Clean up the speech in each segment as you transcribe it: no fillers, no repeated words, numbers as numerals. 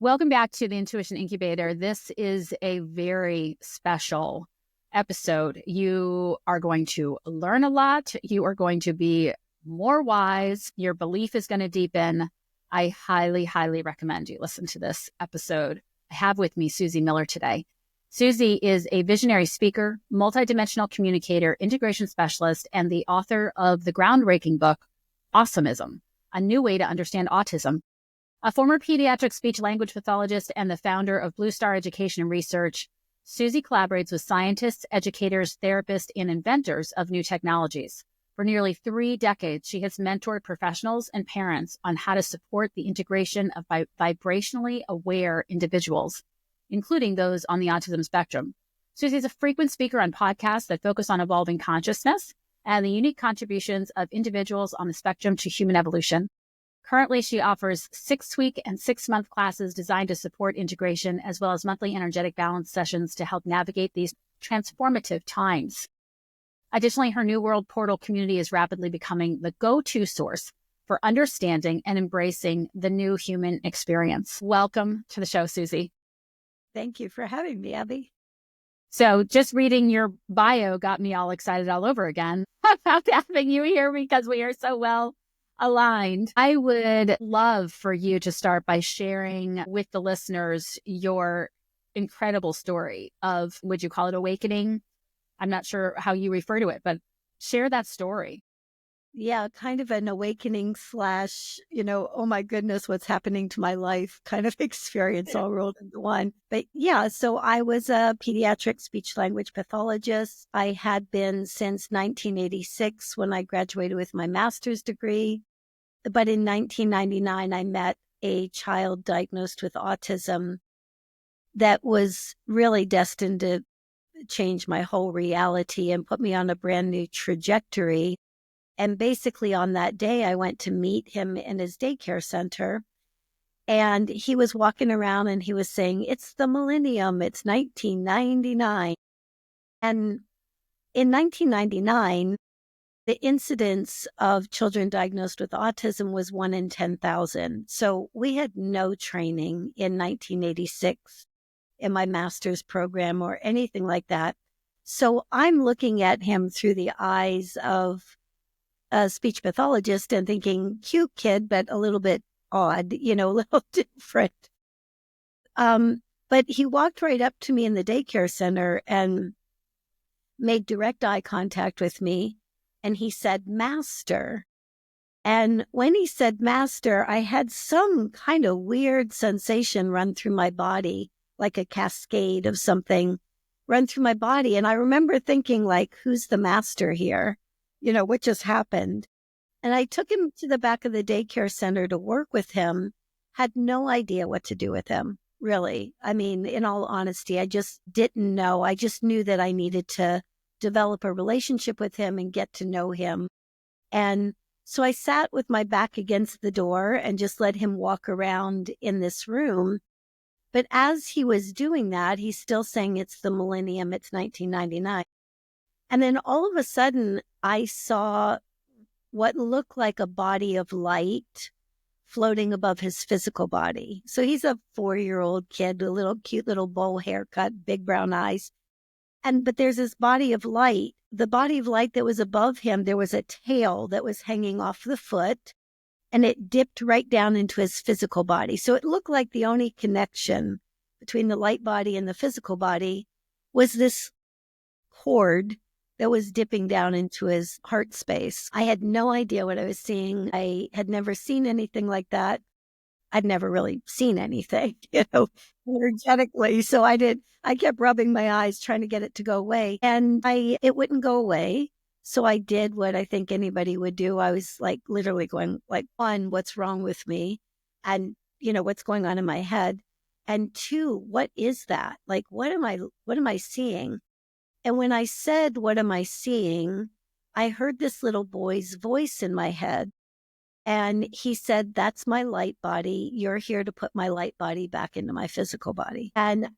Welcome back to the Intuition Incubator. This is a very special episode. You are going to learn a lot. You are going to be more wise. Your belief is going to deepen. I highly, highly recommend you listen to this episode. I have with me Suzy Miller today. Suzy is a visionary speaker, multidimensional communicator, integration specialist, and the author of the groundbreaking book, Awesomism, A New Way to Understand Autism. A former pediatric speech-language pathologist and the founder of Blue Star Education and Research, Suzy collaborates with scientists, educators, therapists, and inventors of new technologies. For nearly 3 decades, she has mentored professionals and parents on how to support the integration of vibrationally aware individuals, including those on the autism spectrum. Suzy is a frequent speaker on podcasts that focus on evolving consciousness and the unique contributions of individuals on the spectrum to human evolution. Currently, she offers 6-week and 6-month classes designed to support integration, as well as monthly energetic balance sessions to help navigate these transformative times. Additionally, her New World Portal community is rapidly becoming the go-to source for understanding and embracing the new human experience. Welcome to the show, Suzy. Thank you for having me, Abby. So just reading your bio got me all excited all over again about having you here because we are so well aligned. I would love for you to start by sharing with the listeners your incredible story of, would you call it awakening? I'm not sure how you refer to it, but share that story. Yeah, kind of an awakening / oh my goodness, what's happening to my life kind of experience all rolled into one. But yeah, so I was a pediatric speech language pathologist. I had been since 1986 when I graduated with my master's degree. But in 1999, I met a child diagnosed with autism that was really destined to change my whole reality and put me on a brand new trajectory. And basically on that day, I went to meet him in his daycare center. And he was walking around and he was saying, "It's the millennium, it's 1999. And in 1999, the incidence of children diagnosed with autism was 1 in 10,000. So we had no training in 1986 in my master's program or anything like that. So I'm looking at him through the eyes of a speech pathologist and thinking, cute kid, but a little bit odd, a little different. But he walked right up to me in the daycare center and made direct eye contact with me. And he said, "Master." And when he said master, I had some kind of weird sensation run through my body, like a cascade of something run through my body. And I remember thinking, like, who's the master here? What just happened? And I took him to the back of the daycare center to work with him, had no idea what to do with him, really. I mean, in all honesty, I just didn't know. I just knew that I needed to develop a relationship with him and get to know him. And so I sat with my back against the door and just let him walk around in this room. But as he was doing that, he's still saying it's the millennium, it's 1999. And then all of a sudden, I saw what looked like a body of light floating above his physical body. So he's a 4-year-old kid, a little cute little bowl haircut, big brown eyes. But there's this body of light. The body of light that was above him, there was a tail that was hanging off the foot, and it dipped right down into his physical body. So it looked like the only connection between the light body and the physical body was this cord that was dipping down into his heart space. I had no idea what I was seeing. I had never seen anything like that. I'd never really seen anything, energetically. So I kept rubbing my eyes, trying to get it to go away. And it wouldn't go away. So I did what I think anybody would do. I was like literally going like, 1, what's wrong with me? And, what's going on in my head? And 2, what is that? Like, what am I seeing? And when I said, what am I seeing? I heard this little boy's voice in my head. And he said, "That's my light body. You're here to put my light body back into my physical body." And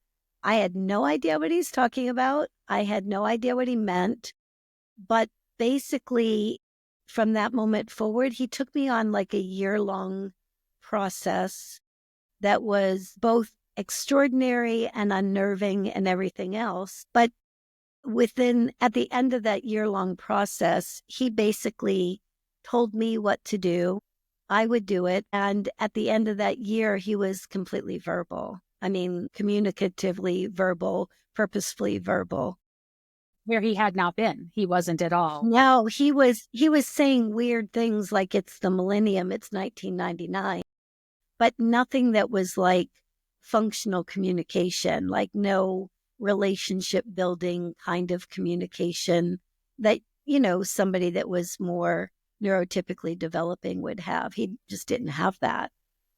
I had no idea what he's talking about. I had no idea what he meant. But basically, from that moment forward, he took me on like a year-long process that was both extraordinary and unnerving and everything else. But at the end of that year-long process, he basically told me what to do. I would do it. And at the end of that year, he was completely verbal. I mean, communicatively verbal, purposefully verbal. Where he had not been. He wasn't at all. No, he was saying weird things like it's the millennium, it's 1999, but nothing that was like functional communication, like no relationship building kind of communication that, somebody that was more neurotypically developing would have. He just didn't have that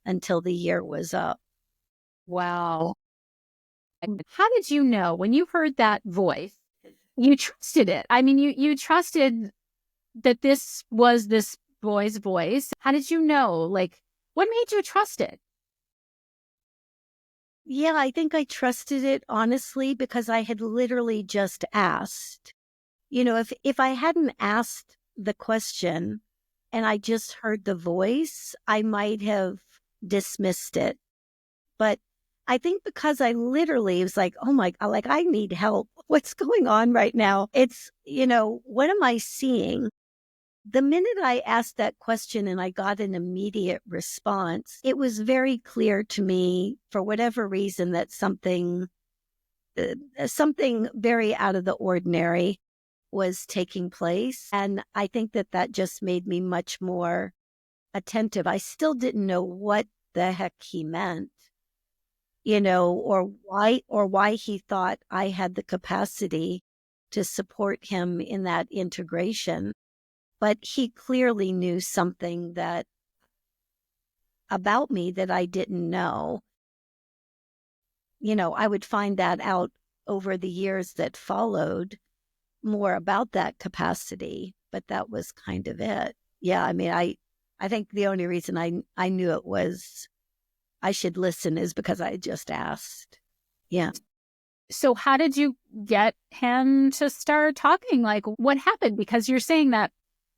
until the year was up. Wow. How did you know when you heard that voice, you trusted it? I mean, you trusted that this was this boy's voice. How did you know? Like, what made you trust it? Yeah, I think I trusted it honestly because I had literally just asked. If I hadn't asked the question and I just heard the voice, I might have dismissed it. But I think because I literally was like, oh my God, like I need help. What's going on right now? It's, what am I seeing? The minute I asked that question and I got an immediate response, it was very clear to me, for whatever reason, that something very out of the ordinary was taking place. And I think that just made me much more attentive. I still didn't know what the heck he meant, or why he thought I had the capacity to support him in that integration. But he clearly knew something about me that I didn't know. I would find that out over the years that followed, more about that capacity, but that was kind of it. Yeah, I mean, I think the only reason I knew it was I should listen is because I just asked. Yeah. So how did you get him to start talking? Like, what happened? Because you're saying that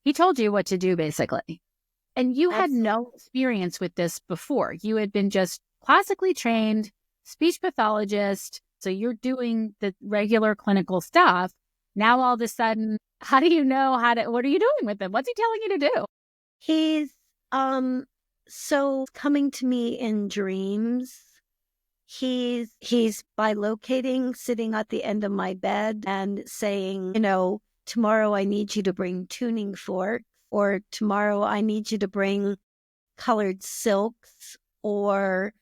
he told you what to do, basically. And you had no experience with this before. You had been just classically trained speech pathologist. So you're doing the regular clinical stuff. Now, all of a sudden, how do you know what are you doing with him? What's he telling you to do? He's so coming to me in dreams. He's bilocating, sitting at the end of my bed and saying, tomorrow I need you to bring tuning forks, or tomorrow I need you to bring colored silks, or,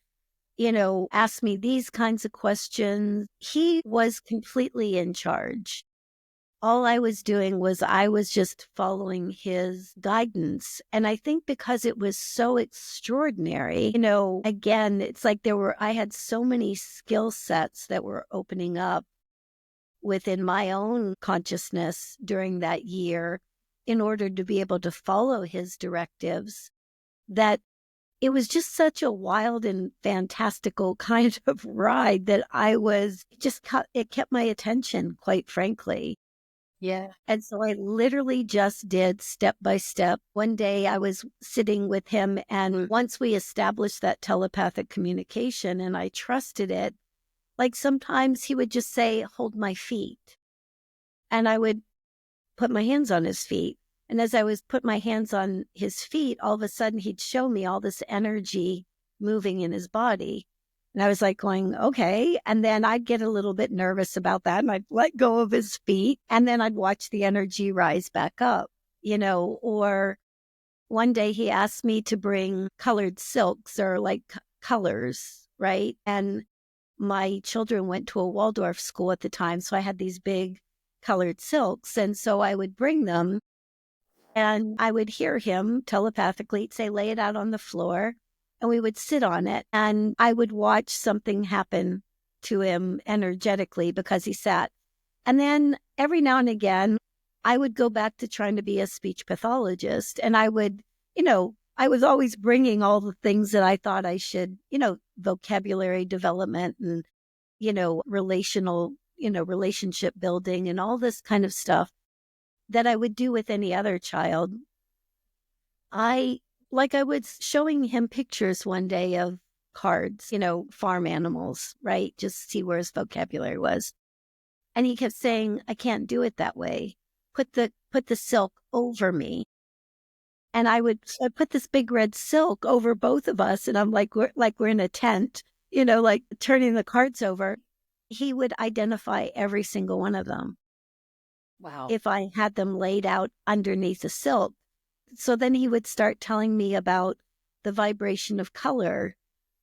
ask me these kinds of questions. He was completely in charge. All I was doing was I was just following his guidance. And I think because it was so extraordinary, again, it's like I had so many skill sets that were opening up within my own consciousness during that year in order to be able to follow his directives, that it was just such a wild and fantastical kind of ride that it kept my attention, quite frankly. Yeah. And so I literally just did step by step. One day I was sitting with him, and once we established that telepathic communication and I trusted it, like sometimes he would just say, hold my feet. And I would put my hands on his feet. And as I was put my hands on his feet, all of a sudden he'd show me all this energy moving in his body. And I was like going, okay. And then I'd get a little bit nervous about that and I'd let go of his feet. And then I'd watch the energy rise back up, or one day he asked me to bring colored silks or like colors, right? And my children went to a Waldorf school at the time. So I had these big colored silks. And so I would bring them and I would hear him telepathically say, lay it out on the floor. And we would sit on it and I would watch something happen to him energetically because he sat. And then every now and again, I would go back to trying to be a speech pathologist. And I would, I was always bringing all the things that I thought I should, vocabulary development and, relationship building and all this kind of stuff that I would do with any other child. I was showing him pictures one day of cards, farm animals, right? Just see where his vocabulary was. And he kept saying, I can't do it that way. Put the silk over me. And so I put this big red silk over both of us. And I'm like, we're in a tent, like turning the cards over. He would identify every single one of them. Wow. If I had them laid out underneath the silk. So then he would start telling me about the vibration of color.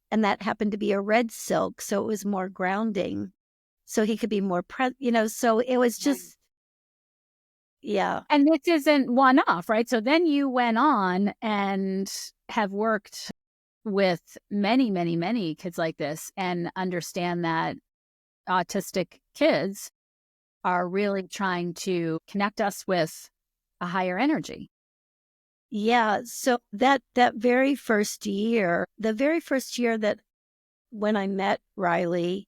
And that happened to be a red silk. So it was more grounding. So he could be more, so it was just, yeah. And this isn't one off, right? So then you went on and have worked with many, many, many kids like this and understand that autistic kids are really trying to connect us with a higher energy. Yeah. So that very first year, that when I met Riley,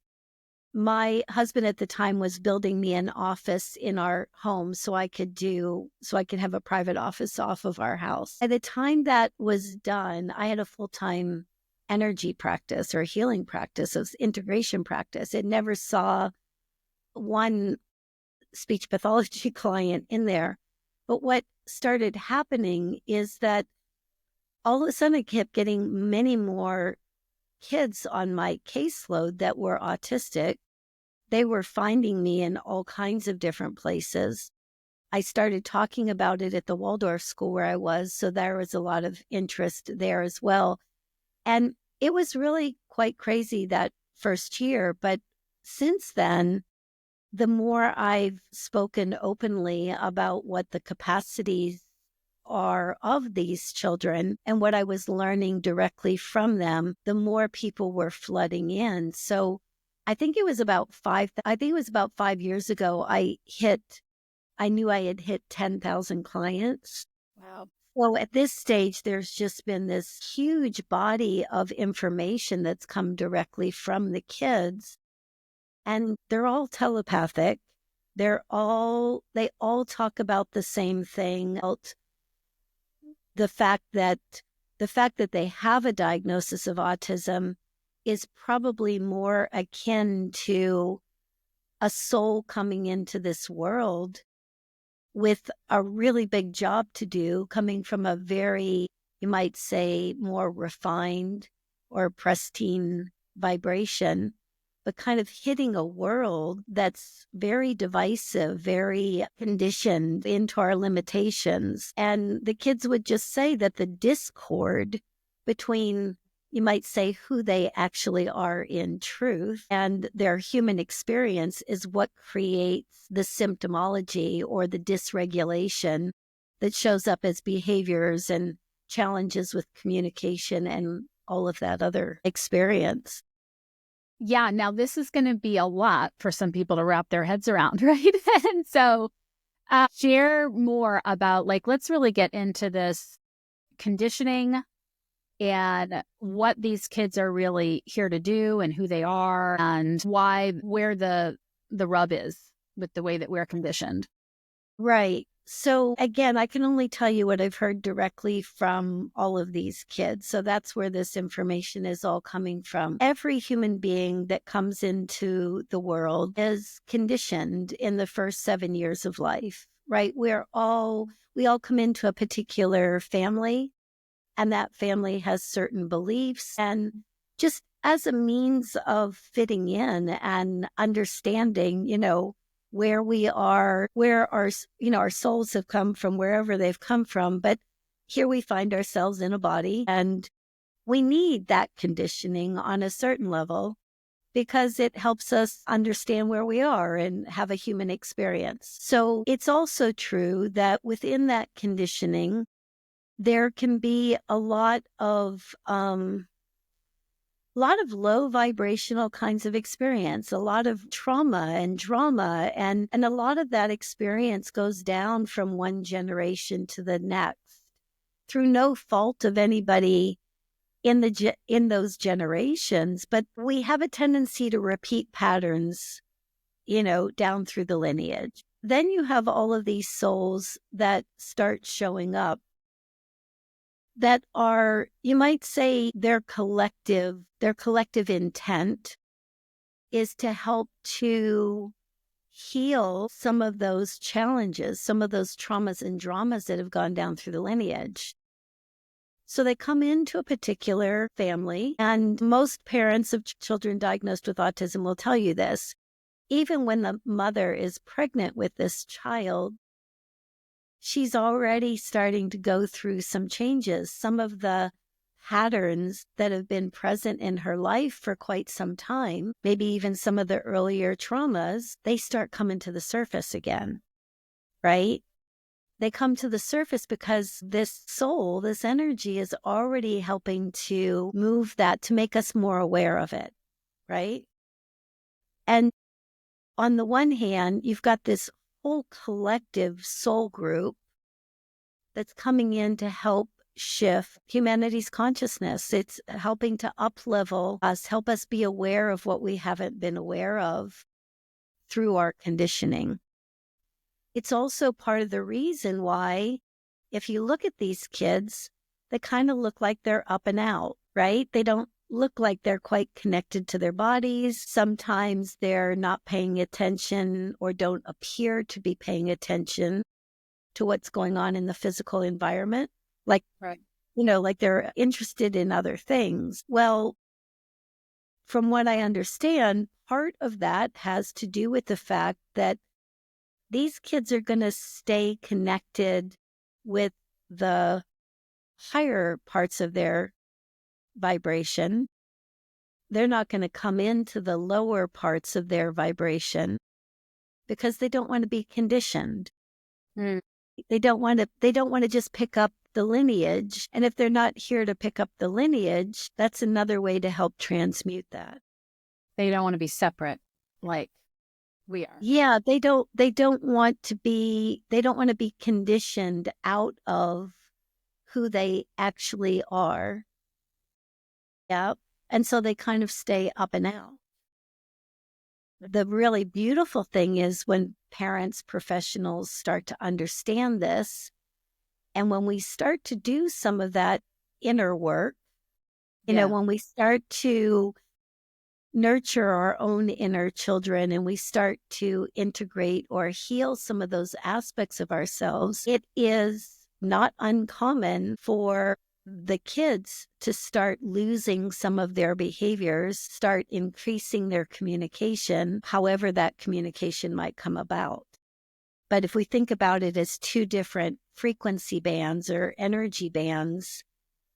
my husband at the time was building me an office in our home so I could have a private office off of our house. By the time that was done, I had a full-time energy practice or healing practice, of integration practice. It never saw one speech pathology client in there. But what started happening is that all of a sudden I kept getting many more kids on my caseload that were autistic. They were finding me in all kinds of different places. I started talking about it at the Waldorf school where I was, so there was a lot of interest there as well. And it was really quite crazy that first year. But since then, the more I've spoken openly about what the capacities are of these children and what I was learning directly from them, the more people were flooding in. So I think it was about 5 years ago, I knew I had hit 10,000 clients. Wow. Well, at this stage, there's just been this huge body of information that's come directly from the kids. And they're all telepathic. They all talk about the same thing. The fact that they have a diagnosis of autism is probably more akin to a soul coming into this world with a really big job to do, coming from a very, you might say, more refined or pristine vibration, but kind of hitting a world that's very divisive, very conditioned into our limitations. And the kids would just say that the discord between, you might say, who they actually are in truth and their human experience is what creates the symptomology or the dysregulation that shows up as behaviors and challenges with communication and all of that other experience. Yeah, now this is going to be a lot for some people to wrap their heads around, right? And so share more about, let's really get into this conditioning and what these kids are really here to do and who they are and where the rub is with the way that we're conditioned. Right. So again, I can only tell you what I've heard directly from all of these kids. So that's where this information is all coming from. Every human being that comes into the world is conditioned in the first 7 years of life, right? We all come into a particular family, and that family has certain beliefs, and just as a means of fitting in and understanding, where we are, where our souls have come from, wherever they've come from. But here we find ourselves in a body, and we need that conditioning on a certain level because it helps us understand where we are and have a human experience. So it's also true that within that conditioning, there can be a lot of low vibrational kinds of experience, a lot of trauma and drama, and a lot of that experience goes down from one generation to the next through no fault of anybody in those generations. But we have a tendency to repeat patterns, down through the lineage. Then you have all of these souls that start showing up that are, you might say, their collective intent is to help to heal some of those challenges, some of those traumas and dramas that have gone down through the lineage. So they come into a particular family, and most parents of children diagnosed with autism will tell you this. Even when the mother is pregnant with this child, she's already starting to go through some changes. Some of the patterns that have been present in her life for quite some time, maybe even some of the earlier traumas, they start coming to the surface again, right? They come to the surface because this soul, this energy is already helping to move that, to make us more aware of it, right? And on the one hand, you've got this whole collective soul group that's coming in to help shift humanity's consciousness. It's helping to up-level us, help us be aware of what we haven't been aware of through our conditioning. It's also part of the reason why, if you look at these kids, they kind of look like they're up and out, right? They don't look like they're quite connected to their bodies. Sometimes they're not paying attention or don't appear to be paying attention to what's going on in the physical environment. Like, Right. like they're interested in other things. Well, from what I understand, part of that has to do with the fact that these kids are going to stay connected with the higher parts of their vibration. They're not going to come into the lower parts of their vibration because they don't want to be conditioned. Mm. They don't want to just pick up the lineage. And if they're not here to pick up the lineage, that's another way to help transmute that. They don't want to be separate like we are. Yeah, they don't want to be conditioned out of who they actually are. Yeah. And so they kind of stay up and out. The really beautiful thing is when parents, professionals start to understand this, and when we start to do some of that inner work, when we start to nurture our own inner children and we start to integrate or heal some of those aspects of ourselves, it is not uncommon for the kids to start losing some of their behaviors, start increasing their communication, however that communication might come about. But if we think about it as two different frequency bands or energy bands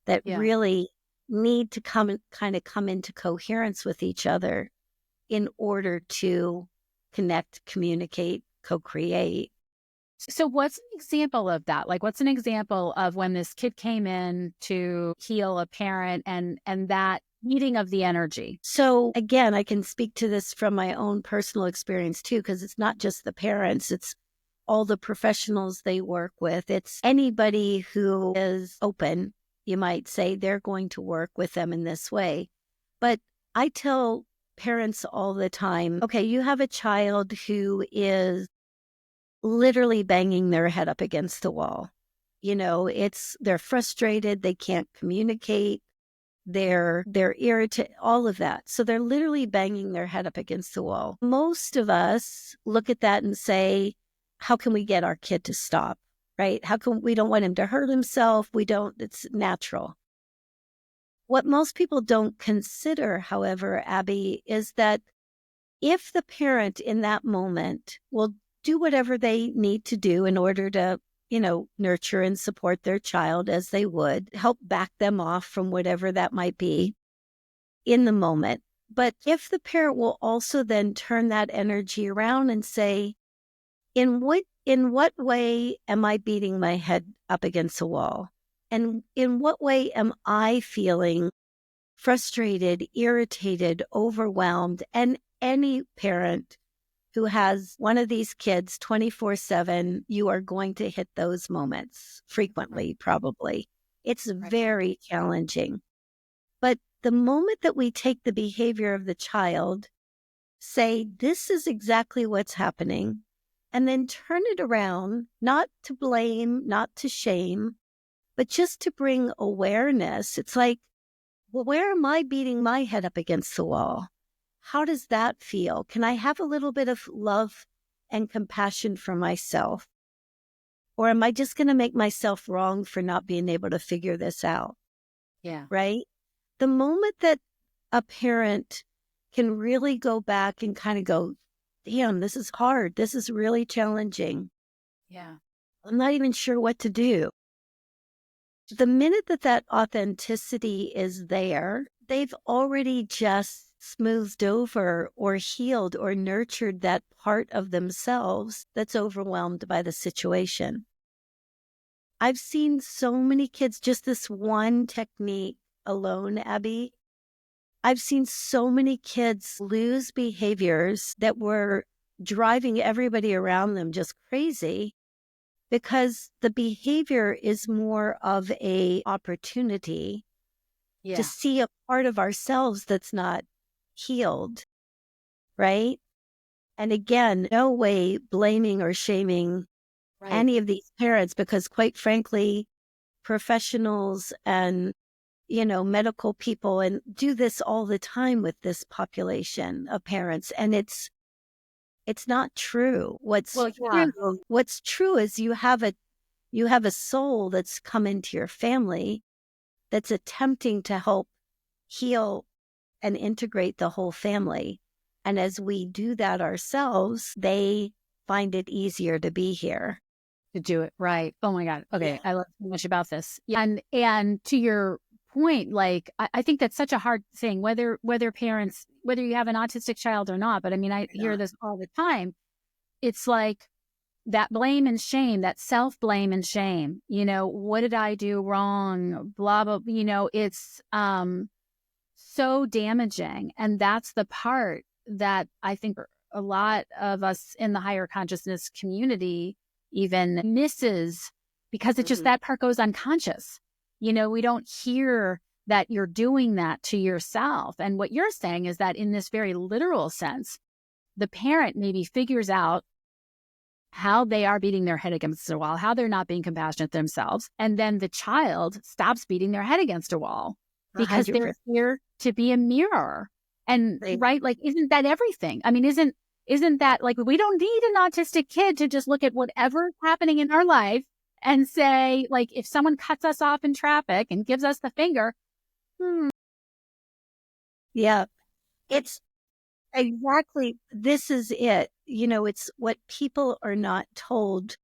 that really need to come into coherence with each other in order to connect, communicate, co-create. So what's an example of that? Like, what's an example of when this kid came in to heal a parent and that meeting of the energy? So again, I can speak to this from my own personal experience too, because it's not just the parents, it's all the professionals they work with. It's anybody who is open, you might say, they're going to work with them in this way. But I tell parents all the time, okay, you have a child who is literally banging their head up against the wall. They're frustrated, they can't communicate, they're irritated, all of that. So they're literally banging their head up against the wall. Most of us look at that and say, how can we get our kid to stop, right? We don't want him to hurt himself. It's natural. What most people don't consider, however, Abby, is that if the parent in that moment will do whatever they need to do in order to, nurture and support their child as they would, help back them off from whatever that might be in the moment. But if the parent will also then turn that energy around and say, in what way am I beating my head up against a wall? And in what way am I feeling frustrated, irritated, overwhelmed? And any parent who has one of these kids 24/7, you are going to hit those moments frequently, probably. It's very challenging. But the moment that we take the behavior of the child, say, this is exactly what's happening, and then turn it around, not to blame, not to shame, But just to bring awareness, it's like, well, where am I beating my head up against the wall? How does that feel? Can I have a little bit of love and compassion for myself? Or am I just going to make myself wrong for not being able to figure this out? Yeah. Right? The moment that a parent can really go back and kind of go, damn, this is hard. This is really challenging. Yeah. I'm not even sure what to do. The minute that that authenticity is there, they've already just smoothed over or healed or nurtured that part of themselves that's overwhelmed by the situation. I've seen so many kids, just this one technique alone, Abby. I've seen so many kids lose behaviors that were driving everybody around them just crazy because the behavior is more of a opportunity to see a part of ourselves that's not healed, right? And again, no way blaming or shaming any of these parents because quite frankly, professionals and medical people and do this all the time with this population of parents. And it's not true. What's true is you have a soul that's come into your family that's attempting to help heal and integrate the whole family. And as we do that ourselves, they find it easier to be here. To do it right. Oh my God. Okay. Yeah. I love so much about this. Yeah. And to your point, like I think that's such a hard thing, whether parents, whether you have an autistic child or not, but I mean, I hear this all the time. It's like that blame and shame, that self-blame and shame, what did I do wrong? Blah, blah, it's so damaging. And that's the part that I think a lot of us in the higher consciousness community even misses because it's just that part goes unconscious. We don't hear that you're doing that to yourself. And what you're saying is that in this very literal sense, the parent maybe figures out how they are beating their head against a wall, how they're not being compassionate themselves. And then the child stops beating their head against a wall because they're here to be a mirror. And right, like, isn't that everything? I mean, isn't that like, we don't need an autistic kid to just look at whatever's happening in our life and say, like, if someone cuts us off in traffic and gives us the finger, Yeah, it's exactly, this is it. It's what people are not told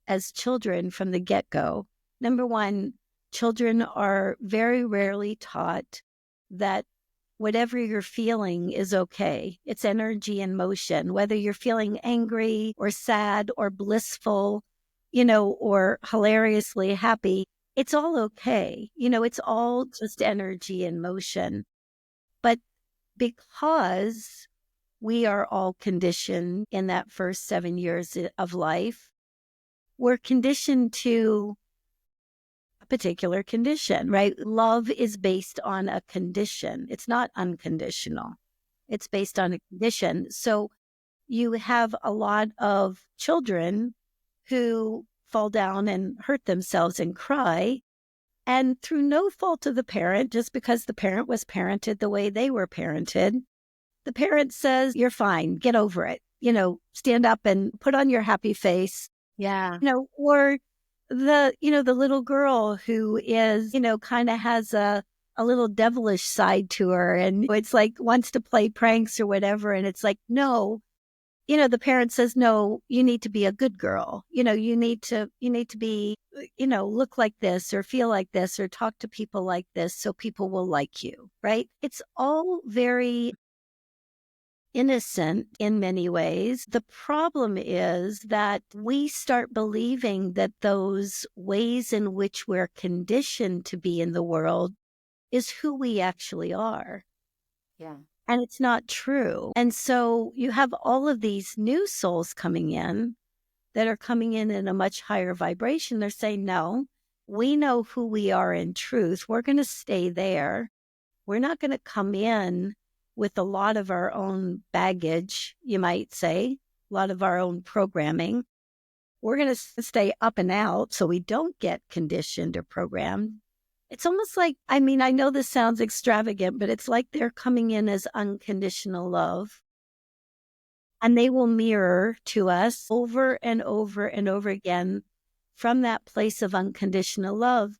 as children from the get-go. Number one, children are very rarely taught that whatever you're feeling is okay. It's energy in motion, whether you're feeling angry or sad or blissful, or hilariously happy. It's all okay. It's all just energy in motion. But because we are all conditioned in that first 7 years of life, we're conditioned to a particular condition, right? Love is based on a condition. It's not unconditional. It's based on a condition. So you have a lot of children who fall down and hurt themselves and cry. And through no fault of the parent, just because the parent was parented the way they were parented, the parent says, you're fine, get over it, stand up and put on your happy face. yeah, Or the little girl who is, kind of has a little devilish side to her and it's like wants to play pranks or whatever. And it's like, no, the parent says, no, you need to be a good girl. You need to be, look like this or feel like this or talk to people like this so people will like you, right? It's all very innocent in many ways. The problem is that we start believing that those ways in which we're conditioned to be in the world is who we actually are. yeah, And it's not true. And so you have all of these new souls coming in that are coming in a much higher vibration. They're saying, no, we know who we are in truth. We're going to stay there. We're not going to come in with a lot of our own baggage, you might say, a lot of our own programming. we're going to stay up and out so we don't get conditioned or programmed. It's almost like, I mean, I know this sounds extravagant, but it's like they're coming in as unconditional love. And they will mirror to us over and over and over again from that place of unconditional love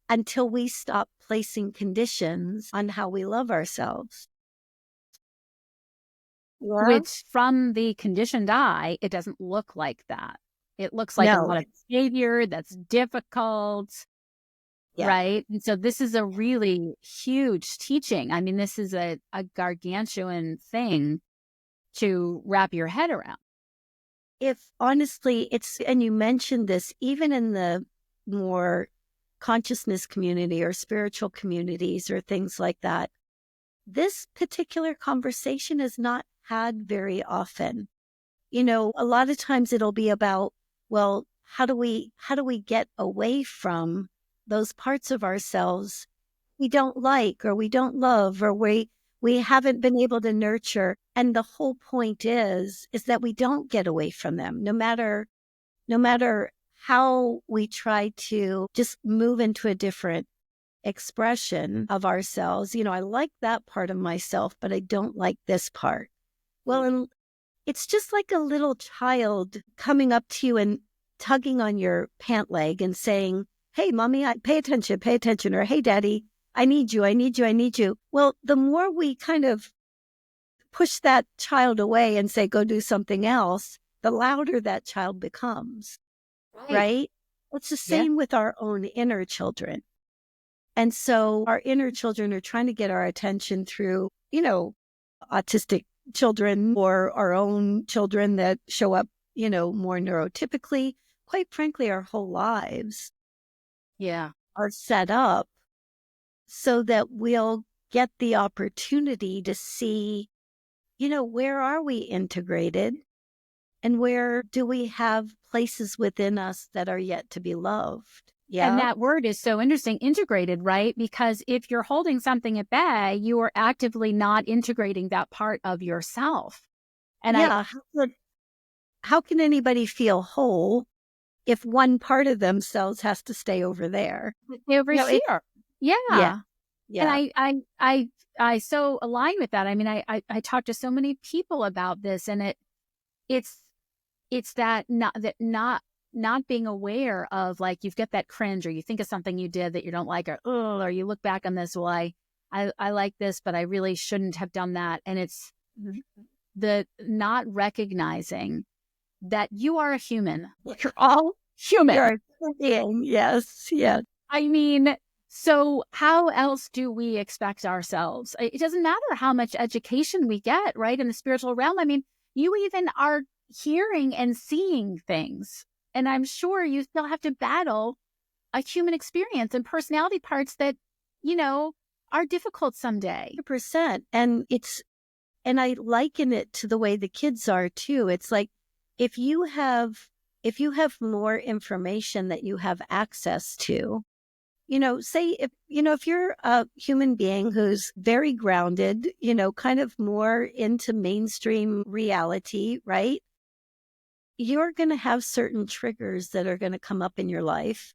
until we stop placing conditions on how we love ourselves. Yeah. Which from the conditioned eye, it doesn't look like that. It looks like a No. lot of behavior that's difficult, Yeah. right? And so this is a really huge teaching. I mean, this is a gargantuan thing to wrap your head around. If honestly, and you mentioned this, even in the more consciousness community or spiritual communities or things like that, this particular conversation is not had very often. You know, a lot of times it'll be about, well, how do we get away from those parts of ourselves we don't like or we don't love or we haven't been able to nurture. And the whole point is that we don't get away from them, no matter how we try to just move into a different expression of ourselves. You know, I like that part of myself, but I don't like this part. Well, and it's just like a little child coming up to you and tugging on your pant leg and saying, "Hey, mommy, pay attention," or "Hey, daddy, I need you, I need you, I need you." Well, the more we kind of push that child away and say, "Go do something else," the louder that child becomes, right? It's the Yeah. same with our own inner children. And so our inner children are trying to get our attention through, you know, autistic children or our own children that show up, you know, more neurotypically. Quite frankly, our whole lives are set up so that we'll get the opportunity to see, you know, where are we integrated and where do we have places within us that are yet to be loved? And Yeah. that word is so interesting, integrated, right? Because if you're holding something at bay, you are actively not integrating that part of yourself. And Yeah. How can anybody feel whole if one part of themselves has to stay over there? over You know, here. yeah, Yeah. And yeah, I so align with that. I mean, I talk to so many people about this, and it's that not being aware of, like, you've got that cringe, or you think of something you did that you don't like, or oh, or you look back on this, well, I like this, but I really shouldn't have done that. And it's the not recognizing that you are a human. You're all human. you're a being. Yes, yes. I mean, so how else do we expect ourselves? It doesn't matter how much education we get, right, in the spiritual realm. I mean, you even are hearing and seeing things. And I'm sure you still have to battle a human experience and personality parts that, you know, are difficult someday. 100%. And I liken it to the way the kids are too. It's like if you have more information that you have access to, you know, say if you're a human being who's very grounded, you know, kind of more into mainstream reality, right? You're going to have certain triggers that are going to come up in your life,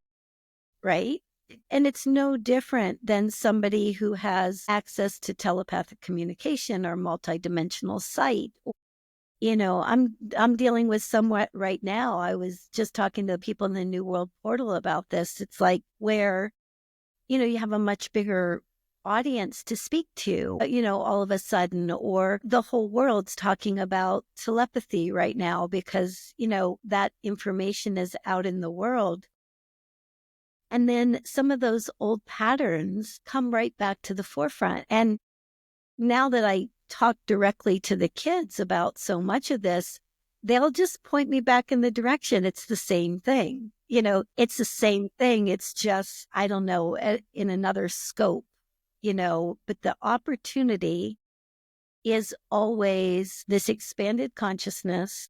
right? And it's no different than somebody who has access to telepathic communication or multidimensional sight. You know, I'm dealing with somewhat right now. I was just talking to people in the New World Portal about this. It's like where, you know, you have a much bigger audience to speak to, you know, all of a sudden, or the whole world's talking about telepathy right now because, you know, that information is out in the world. And then some of those old patterns come right back to the forefront. And now that I talk directly to the kids about so much of this, they'll just point me back in the direction. It's the same thing. You know, it's the same thing. It's just, I don't know, in another scope, you know, but the opportunity is always this expanded consciousness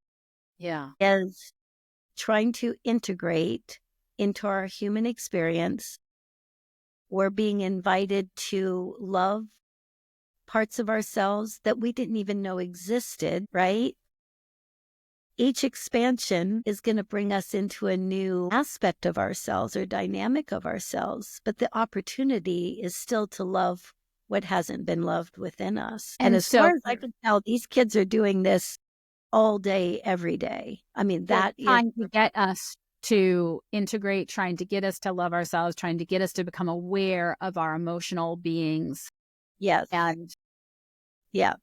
Yeah. is trying to integrate into our human experience. We're being invited to love parts of ourselves that we didn't even know existed, right? each expansion is going to bring us into a new aspect of ourselves or dynamic of ourselves. But the opportunity is still to love what hasn't been loved within us. And as far as I can tell, these kids are doing this all day, every day. I mean, that is trying to get us to integrate, trying to get us to love ourselves, trying to get us to become aware of our emotional beings. Yes. And yeah,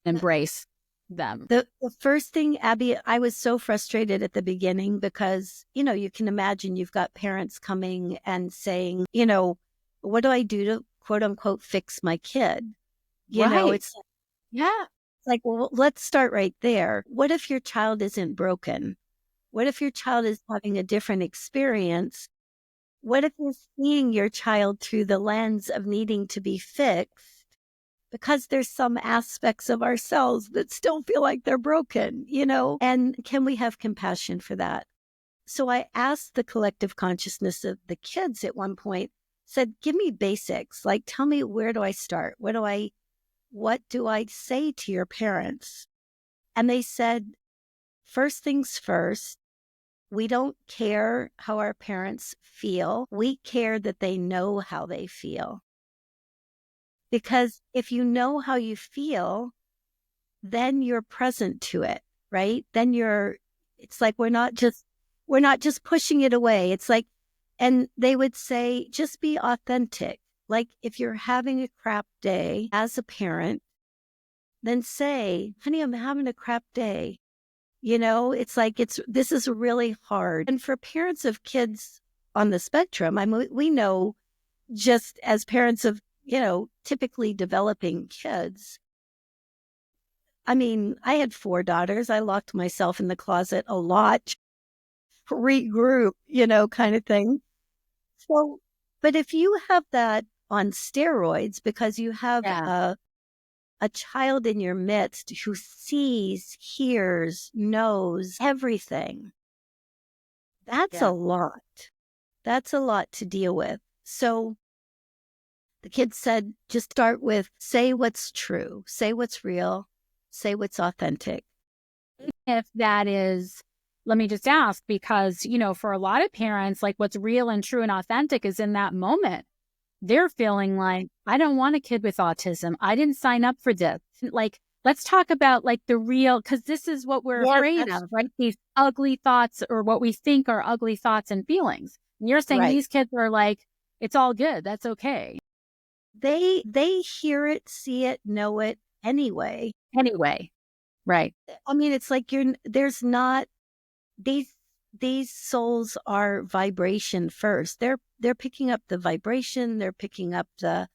embrace them. The first thing, Abby, I was so frustrated at the beginning because, you can imagine you've got parents coming and saying, what do I do to quote unquote fix my kid? It's like, well, let's start right there. What if your child isn't broken? What if your child is having a different experience? What if you're seeing your child through the lens of needing to be fixed because there's some aspects of ourselves that still feel like they're broken, And can we have compassion for that? So I asked the collective consciousness of the kids at one point, said, give me basics. Like, tell me, where do I start? What do I say to your parents? And they said, first things first, we don't care how our parents feel. We care that they know how they feel. Because if you know how you feel, then you're present to it, right? Then it's like we're not just pushing it away. It's like, and they would say, just be authentic. Like if you're having a crap day as a parent, then say, honey, I'm having a crap day. It's like, this is really hard. And for parents of kids on the spectrum, I mean, we know just as parents of, typically developing kids. I mean, I had 4 daughters. I locked myself in the closet a lot, regroup, kind of thing. So, but if you have that on steroids because you have a child in your midst who sees, hears, knows everything, that's a lot. That's a lot to deal with. So the kids said, just start with, say what's true, say what's real, say what's authentic. If that is, let me just ask, because, for a lot of parents, like what's real and true and authentic is in that moment. They're feeling like, I don't want a kid with autism. I didn't sign up for this. Like, let's talk about like the real, because this is what we're afraid of, right? These ugly thoughts or what we think are ugly thoughts and feelings. And you're saying these kids are like, it's all good. That's okay. They hear it, see it, know it anyway. Right. I mean, it's like there's not these souls are vibration first. They're picking up the vibration, they're picking up the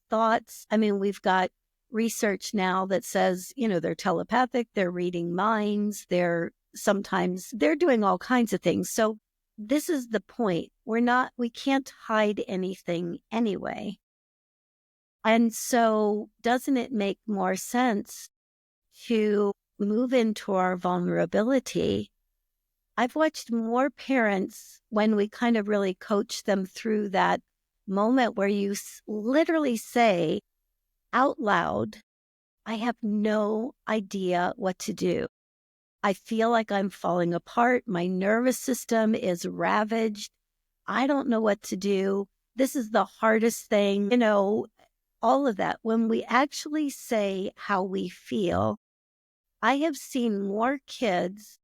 thoughts. I mean, we've got research now that says, they're telepathic, they're reading minds, they're doing all kinds of things. So this is the point. We can't hide anything anyway. And so doesn't it make more sense to move into our vulnerability? I've watched more parents when we kind of really coach them through that moment where you literally say out loud, I have no idea what to do. I feel like I'm falling apart. My nervous system is ravaged. I don't know what to do. This is the hardest thing, all of that. When we actually say how we feel, I have seen more kids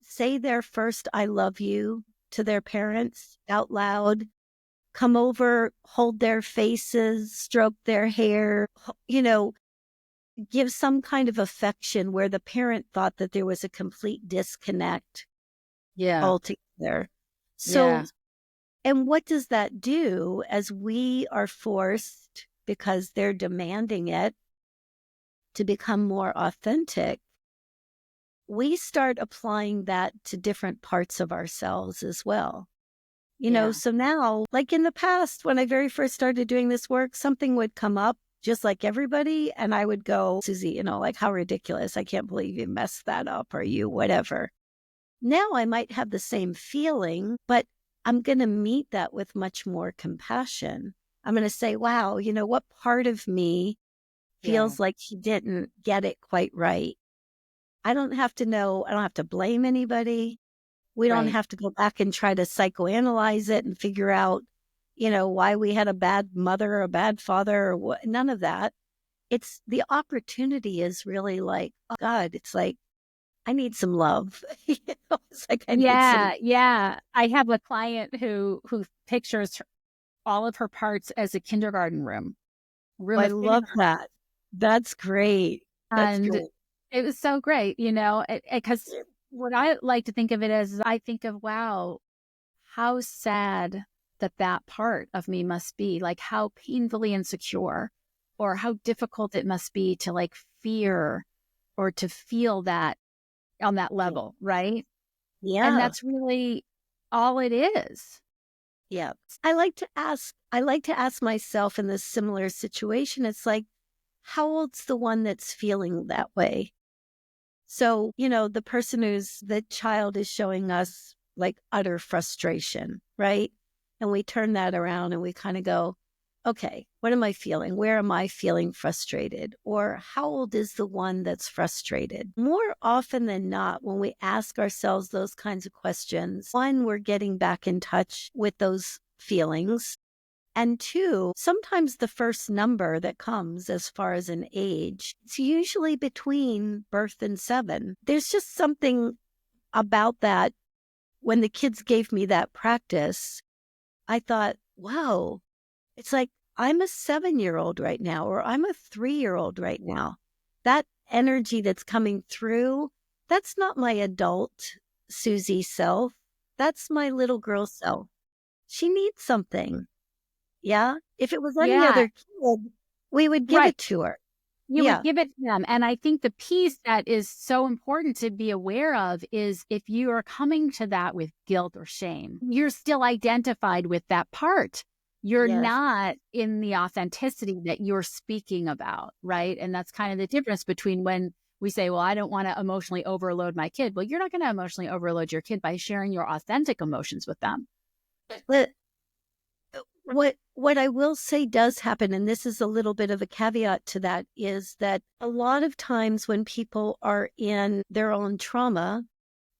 say their first I love you to their parents out loud, come over, hold their faces, stroke their hair, give some kind of affection where the parent thought that there was a complete disconnect altogether. So, and what does that do as we are forced, because they're demanding it, to become more authentic? We start applying that to different parts of ourselves as well. So now, like in the past, when I very first started doing this work, something would come up just like everybody. And I would go, Suzy, like how ridiculous. I can't believe you messed that up, or you, whatever. Now I might have the same feeling, but I'm going to meet that with much more compassion. I'm going to say, wow, what part of me feels like he didn't get it quite right? I don't have to know. I don't have to blame anybody. We don't Right. have to go back and try to psychoanalyze it and figure out, why we had a bad mother or a bad father or what. None of that. It's the opportunity is really like, oh God, it's like, I need some love. It's like, I need some. Yeah, yeah. I have a client who pictures all of her parts as a kindergarten room I of love kindergarten. that. That's great. That's And great. it was so great, because what I like to think of it as, I think of, wow, how sad that part of me must be, like how painfully insecure or how difficult it must be to like fear or to feel that on that Yeah. level, right? And Yeah. that's really all it is. Yeah. I like to ask myself in this similar situation, it's like, how old's the one that's feeling that way? So, the child is showing us like utter frustration, right? And we turn that around and we kind of go, okay, what am I feeling? Where am I feeling frustrated? Or how old is the one that's frustrated? More often than not, when we ask ourselves those kinds of questions, one, we're getting back in touch with those feelings. And two, sometimes the first number that comes as far as an age, it's usually between birth and 7. There's just something about that. When the kids gave me that practice, I thought, wow, it's like I'm a 7-year-old right now, or I'm a 3-year-old right now. That energy that's coming through, that's not my adult Susie self. That's my little girl self. She needs something. Yeah. If it was any Yeah, other kid, we would give right. it to her. You would Yeah. give it to them. And I think the piece that is so important to be aware of is if you are coming to that with guilt or shame, you're still identified with that part. You're Yes. not in the authenticity that you're speaking about, right? And that's kind of the difference between when we say, well, I don't want to emotionally overload my kid. Well, you're not going to emotionally overload your kid by sharing your authentic emotions with them. But what I will say does happen, and this is a little bit of a caveat to that, is that a lot of times when people are in their own trauma,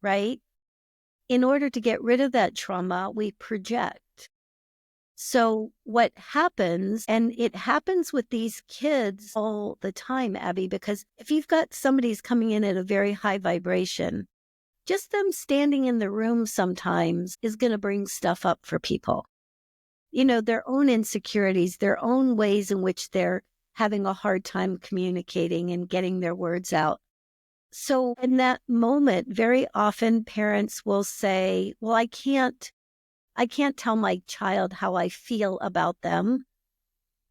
right? In order to get rid of that trauma, we project. So what happens, and it happens with these kids all the time, Abby, because if you've got somebody's coming in at a very high vibration, just them standing in the room sometimes is going to bring stuff up for people. Their own insecurities, their own ways in which they're having a hard time communicating and getting their words out. So in that moment, very often parents will say, well, I can't tell my child how I feel about them.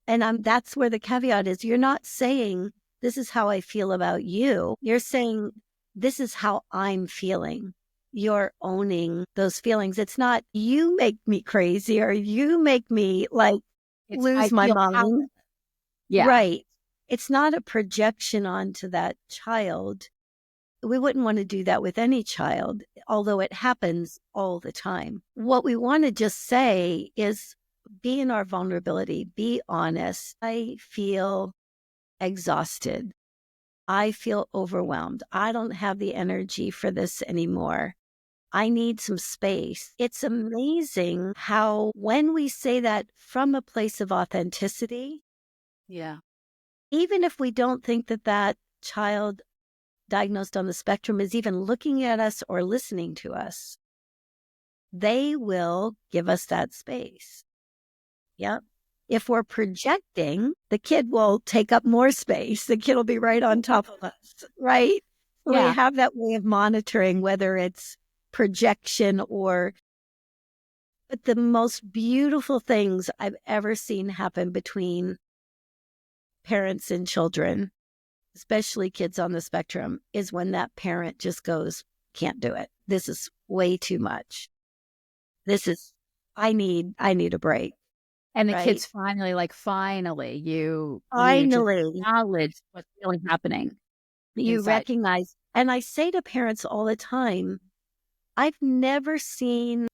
And that's where the caveat is. You're not saying, this is how I feel about you. You're saying, this is how I'm feeling. You're owning those feelings. It's not, you make me crazy or you make me like It's, I lose my feel power. mind. Yeah. Right. It's not a projection onto that child. We wouldn't want to do that with any child, although it happens all the time. What we want to just say is be in our vulnerability, be honest. I feel exhausted. I feel overwhelmed. I don't have the energy for this anymore. I need some space. It's amazing how, when we say that from a place of authenticity, Yeah. even if we don't think that that child diagnosed on the spectrum is even looking at us or listening to us, they will give us that space. Yep. If we're projecting, the kid will take up more space. The kid will be right on top of us, right? We Yeah. have that way of monitoring whether it's projection or, but the most beautiful things I've ever seen happen between parents and children, especially kids on the spectrum, is when that parent just goes, can't do it. This is way too much. This is, I need a break, And the right? kids finally, like, finally, you just Finally, acknowledge what's really happening you inside. recognize. And I say to parents all the time, I've never seen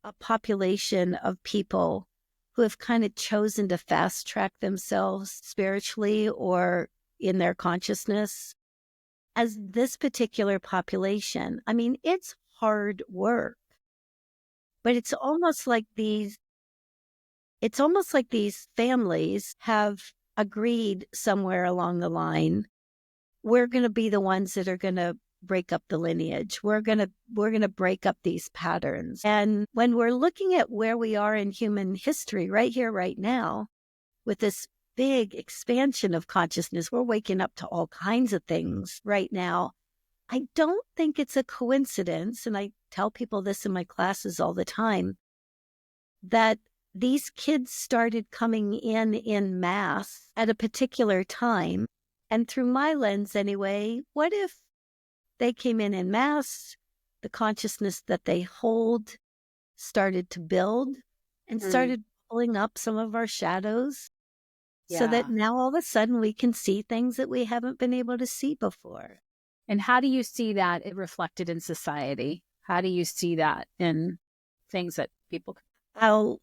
a population of people who have kind of chosen to fast track themselves spiritually or in their consciousness as this particular population, I mean, it's hard work, but it's almost like these families have agreed somewhere along the line, we're going to be the ones that are going to break up the lineage. We're going to break up these patterns. And when we're looking at where we are in human history right here, right now, with this big expansion of consciousness, we're waking up to all kinds of things right now. I don't think it's a coincidence, and I tell people this in my classes all the time, that these kids started coming in mass at a particular time. And through my lens anyway, what if they came in mass, the consciousness that they hold started to build and started pulling up some of our shadows, so that now all of a sudden we can see things that we haven't been able to see before. And how do you see that it reflected in society? How do you see that in things that people... I'll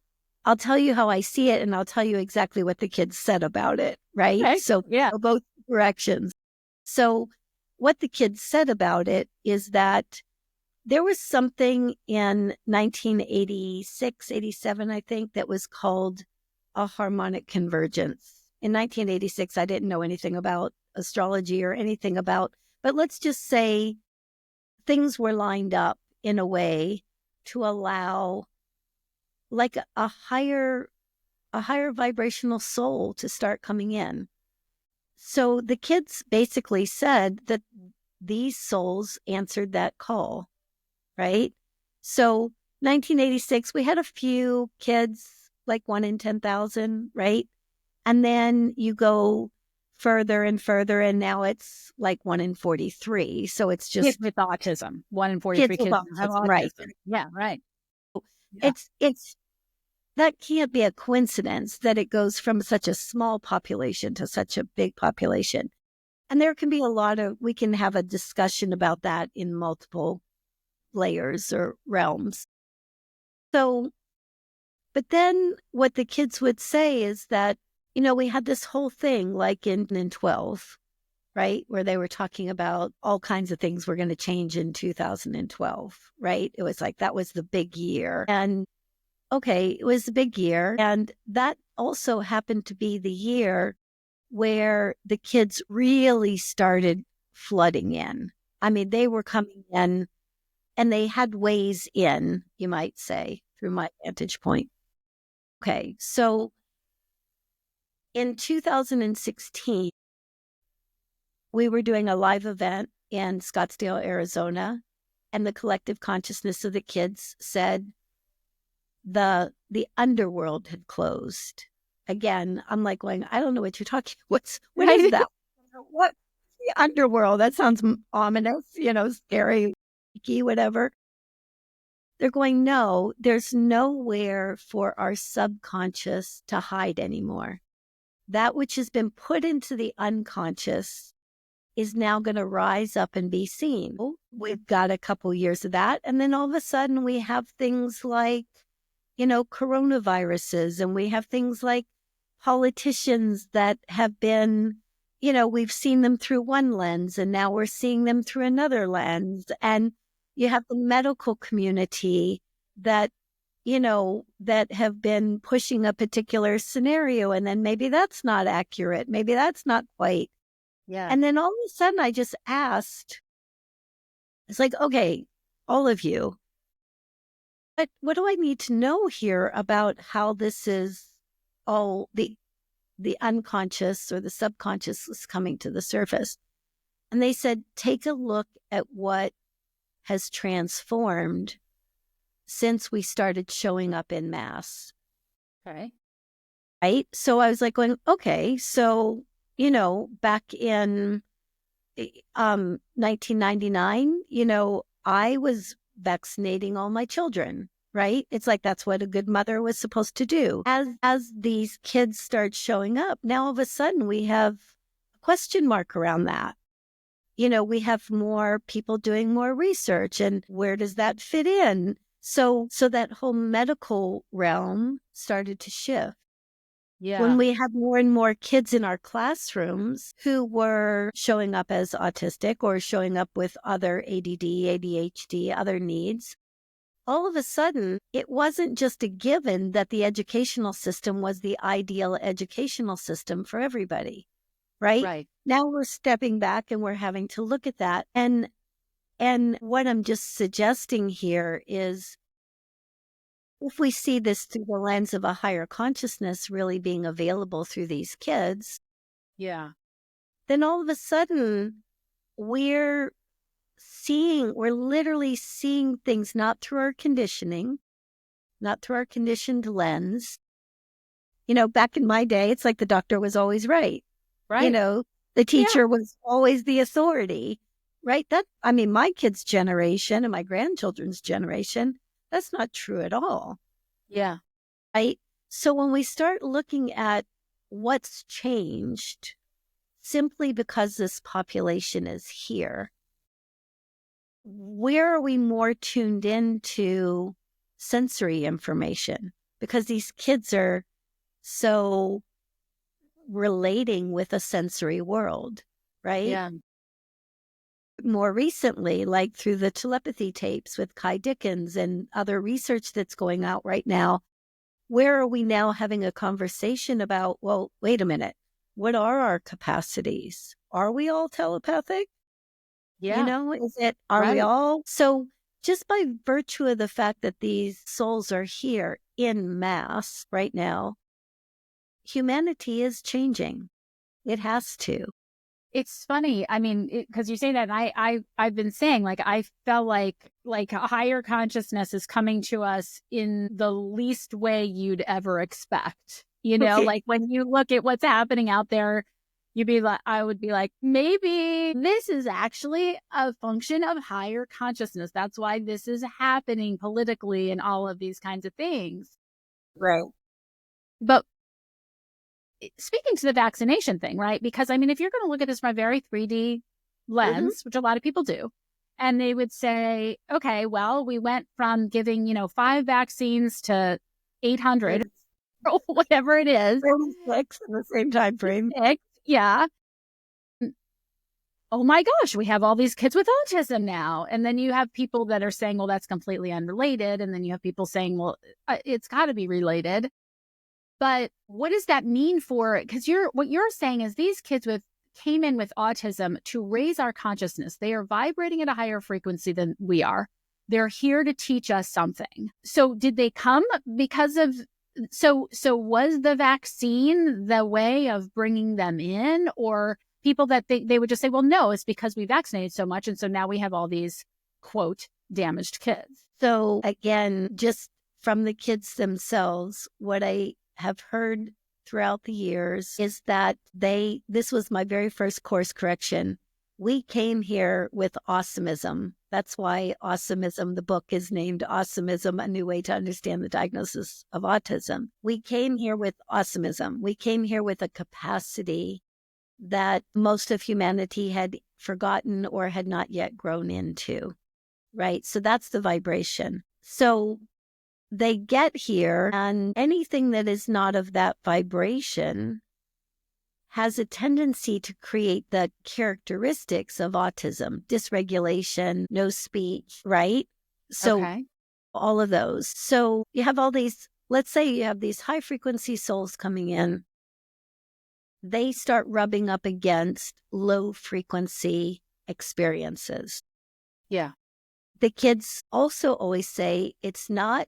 tell you how I see it, and I'll tell you exactly what the kids said about it, right? Okay. So go both directions. So what the kids said about it is that there was something in 1986, 87, I think, that was called a harmonic convergence. In 1986, I didn't know anything about astrology or anything about, but let's just say things were lined up in a way to allow like a higher vibrational soul to start coming in. So the kids basically said that these souls answered that call, right? So 1986, we had a few kids, like 1 in 10,000, right? And then you go further and further, and now it's like 1 in 43. So it's just kids with autism. 1 in 43 kids have autism. Right. Yeah, right. Yeah. It's that can't be a coincidence that it goes from such a small population to such a big population. And there can be we can have a discussion about that in multiple layers or realms. So, but then what the kids would say is that, we had this whole thing like in 12, right? Where they were talking about all kinds of things were going to change in 2012, right? It was like, that was the big year. And okay, it was a big year. And that also happened to be the year where the kids really started flooding in. I mean, they were coming in and they had ways in, you might say, through my vantage point. Okay, so in 2016, we were doing a live event in Scottsdale, Arizona, and the collective consciousness of the kids said the underworld had closed. Again, I'm like going, I don't know what you're talking. What is that? What the underworld? That sounds ominous, scary, whatever. They're going, no, there's nowhere for our subconscious to hide anymore. That which has been put into the unconscious is now going to rise up and be seen. We've got a couple years of that. And then all of a sudden we have things like, coronaviruses, and we have things like politicians that have been, we've seen them through one lens and now we're seeing them through another lens. And you have the medical community that, that have been pushing a particular scenario, and then maybe that's not accurate. Maybe that's not quite. Yeah. And then all of a sudden I just asked, it's like, okay, all of you, but what do I need to know here about how this is all the unconscious or the subconscious is coming to the surface? And they said, take a look at what has transformed since we started showing up in mass. Okay. Right? So I was like going, okay, so, back in 1999, I was vaccinating all my children, right? It's like, that's what a good mother was supposed to do. As these kids start showing up, now all of a sudden we have a question mark around that. We have more people doing more research, and where does that fit in? So that whole medical realm started to shift. When Yeah. we had more and more kids in our classrooms who were showing up as autistic or showing up with other ADD, ADHD, other needs, all of a sudden, it wasn't just a given that the educational system was the ideal educational system for everybody, right? Right. Now we're stepping back and we're having to look at that. And what I'm just suggesting here is if we see this through the lens of a higher consciousness really being available through these kids, Yeah. then all of a sudden we're we're literally seeing things not through our conditioning, not through our conditioned lens. Back in my day, it's like the doctor was always right. Right. The Yeah. teacher was always the authority, right? My kids' generation and my grandchildren's generation, that's not true at all, Yeah. right? So when we start looking at what's changed simply because this population is here, where are we more tuned into sensory information? Because these kids are so relating with a sensory world, right? Yeah. More recently, like through the telepathy tapes with Kai Dickens and other research that's going out right now, where are we now having a conversation about, well, wait a minute, what are our capacities? Are we all telepathic? Yeah. Are we Right. all? So just by virtue of the fact that these souls are here in mass right now, humanity is changing. It has to. It's funny. I mean, because you say that, and I've been saying, like, I felt like a higher consciousness is coming to us in the least way you'd ever expect. Okay. Like when you look at what's happening out there, I would be like, maybe this is actually a function of higher consciousness. That's why this is happening politically and all of these kinds of things. Right. But speaking to the vaccination thing, right? Because I mean, if you're going to look at this from a very 3D Hmm. lens, which a lot of people do, and they would say, okay, well, we went from giving, 5 vaccines to 800 or whatever it is. 36 in the same time frame. Yeah. Oh my gosh, we have all these kids with autism now. And then you have people that are saying, well, that's completely unrelated. And then you have people saying, well, it's got to be related. But what does that mean for, because what you're saying is these kids came in with autism to raise our consciousness. They are vibrating at a higher frequency than we are. They're here to teach us something. So did they come because of, so was the vaccine the way of bringing them in, or people that they would just say, well, no, it's because we vaccinated so much. And so now we have all these quote damaged kids. So again, just from the kids themselves, what I have heard throughout the years is that this was my very first course correction. We came here with awesomism. That's why Awesomism, the book, is named Awesomism, A New Way to Understand the Diagnosis of Autism. We came here with awesomism. We came here with a capacity that most of humanity had forgotten or had not yet grown into, right? So that's the vibration. So they get here, and anything that is not of that vibration has a tendency to create the characteristics of autism, dysregulation, no speech, right? So Okay. all of those. So you have all these, let's say you have these high frequency souls coming in. They start rubbing up against low frequency experiences. Yeah. The kids also always say it's not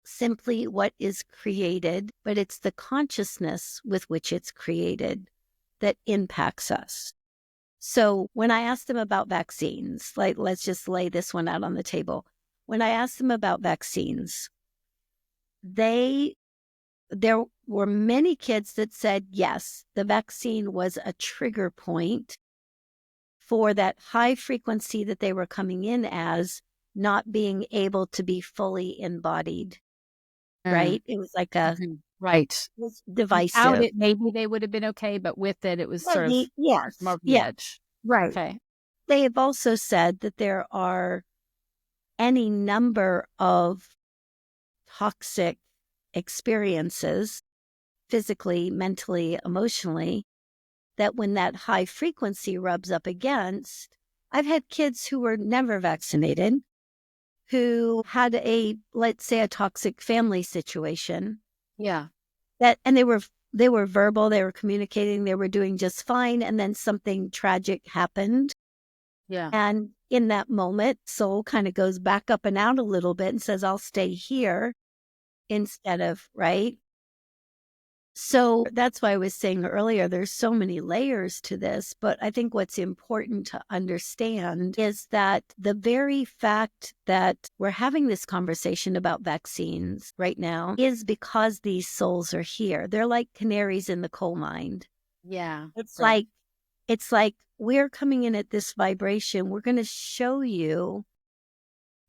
simply what is created, but it's the consciousness with which it's created that impacts us. So when I asked them about vaccines, like let's just lay this one out on the table. When I asked them about vaccines, there were many kids that said, yes, the vaccine was a trigger point for that high frequency that they were coming in as not being able to be fully embodied. Right? It was like Right. was Without divisive. it, maybe they would have been okay, but with it, it was sort of Maybe, yes, more of the yeah, edge. right. Okay. They have also said that there are any number of toxic experiences physically, mentally, emotionally, that when that high frequency rubs up against, I've had kids who were never vaccinated, who had let's say, a toxic family situation. Yeah. And they were verbal, they were communicating, they were doing just fine. And then something tragic happened. Yeah. And in that moment, soul kind of goes back up and out a little bit and says, I'll stay here instead of, right? So that's why I was saying earlier, there's so many layers to this. But I think what's important to understand is that the very fact that we're having this conversation about vaccines right now is because these souls are here. They're like canaries in the coal mine. Yeah. It's like we're coming in at this vibration. We're going to show you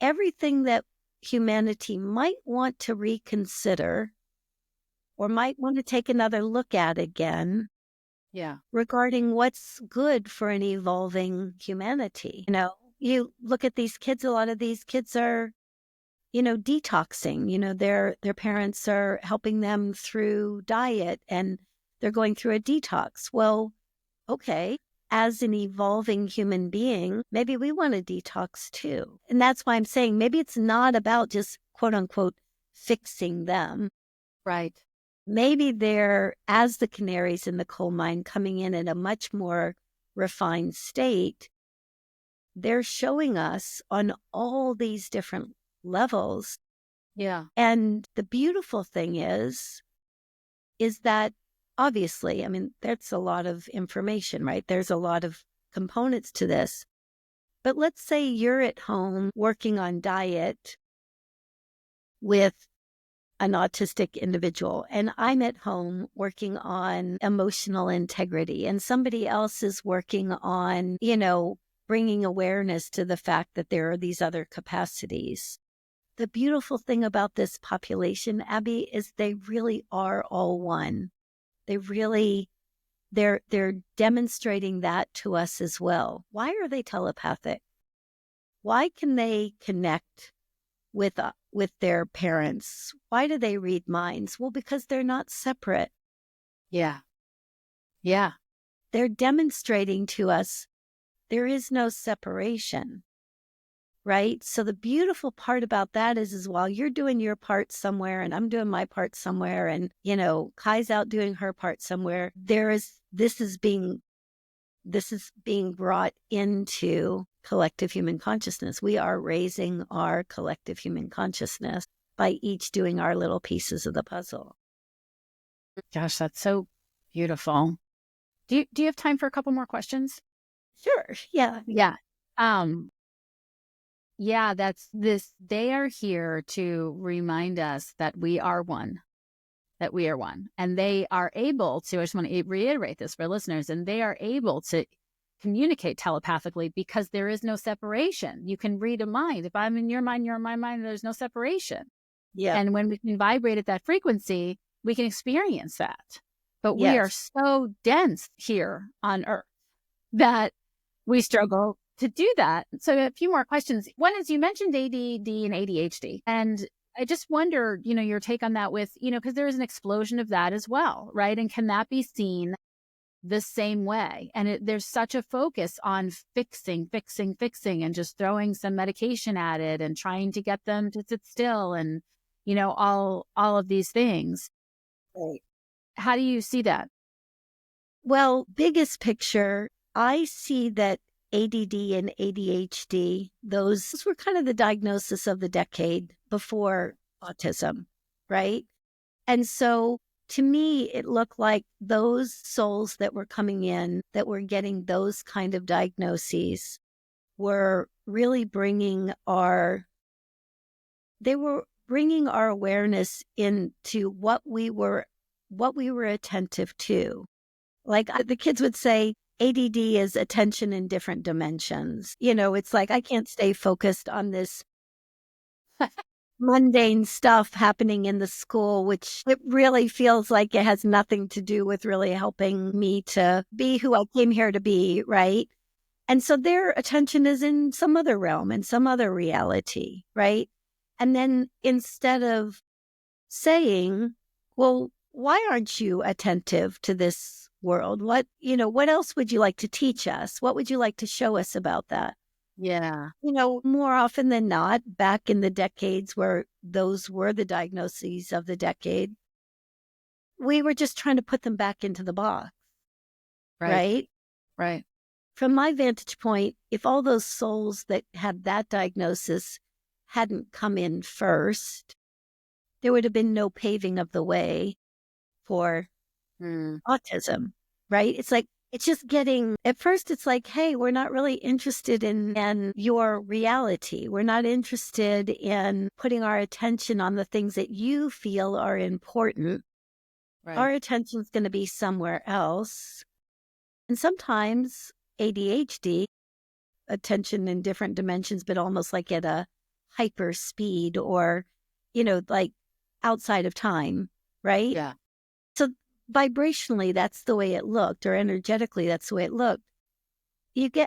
everything that humanity might want to reconsider or might want to take another look at again. Yeah. Regarding what's good for an evolving humanity. You look at these kids, a lot of these kids are, detoxing. Their parents are helping them through diet and they're going through a detox. Well, okay, as an evolving human being, maybe we want to detox too. And that's why I'm saying maybe it's not about just quote unquote fixing them. Right. Maybe they're, as the canaries in the coal mine, coming in at a much more refined state. They're showing us on all these different levels. Yeah. And the beautiful thing is that obviously, I mean, that's a lot of information, right? There's a lot of components to this. But let's say you're at home working on diet with an autistic individual, and I'm at home working on emotional integrity, and somebody else is working on, bringing awareness to the fact that there are these other capacities. The beautiful thing about this population, Abby, is they really are all one. They're demonstrating that to us as well. Why are they telepathic? Why can they connect with their parents? Why do they read minds? Well, because they're not separate. Yeah. Yeah. They're demonstrating to us there is no separation, right? So the beautiful part about that is while you're doing your part somewhere and I'm doing my part somewhere and, Kai's out doing her part somewhere, this is being brought into collective human consciousness. We are raising our collective human consciousness by each doing our little pieces of the puzzle. Gosh, that's so beautiful. Do you have time for a couple more questions? Sure. Yeah. Yeah. Yeah, that's this. They are here to remind us that we are one, And they are able to, I just want to reiterate this for listeners, and they are able to communicate telepathically because there is no separation. You can read a mind. If I'm in your mind, you're in my mind, there's no separation. Yeah. And when we can vibrate at that frequency, we can experience that. But we are Yes. so dense here on Earth that we struggle to do that. So a few more questions. One is, you mentioned ADD and ADHD, and I just wonder, your take on that with, because there is an explosion of that as well, right? And can that be seen the same way? And there's such a focus on fixing, and just throwing some medication at it and trying to get them to sit still and, all of these things. Right. How do you see that? Well, biggest picture, I see that ADD and ADHD, those were kind of the diagnosis of the decade before autism, right? And so to me, it looked like those souls that were coming in, that were getting those kind of diagnoses, were really bringing our awareness into what we were attentive to. Like the kids would say, ADD is attention in different dimensions. It's like I can't stay focused on this mundane stuff happening in the school, which it really feels like it has nothing to do with really helping me to be who I came here to be, right? And so their attention is in some other realm, in some other reality, right? And then instead of saying, well, why aren't you attentive to this world? What else would you like to teach us? What would you like to show us about that? Yeah. More often than not, back in the decades where those were the diagnoses of the decade, we were just trying to put them back into the box, Right. right? Right. From my vantage point, if all those souls that had that diagnosis hadn't come in first, there would have been no paving of the way for Mm. autism, right? It's just getting, at first it's like, hey, we're not really interested in your reality. We're not interested in putting our attention on the things that you feel are important. Our Right. attention's going to be somewhere else. And sometimes ADHD, attention in different dimensions, but almost like at a hyper speed or, like outside of time, right? Yeah. So vibrationally, that's the way it looked, or energetically, that's the way it looked.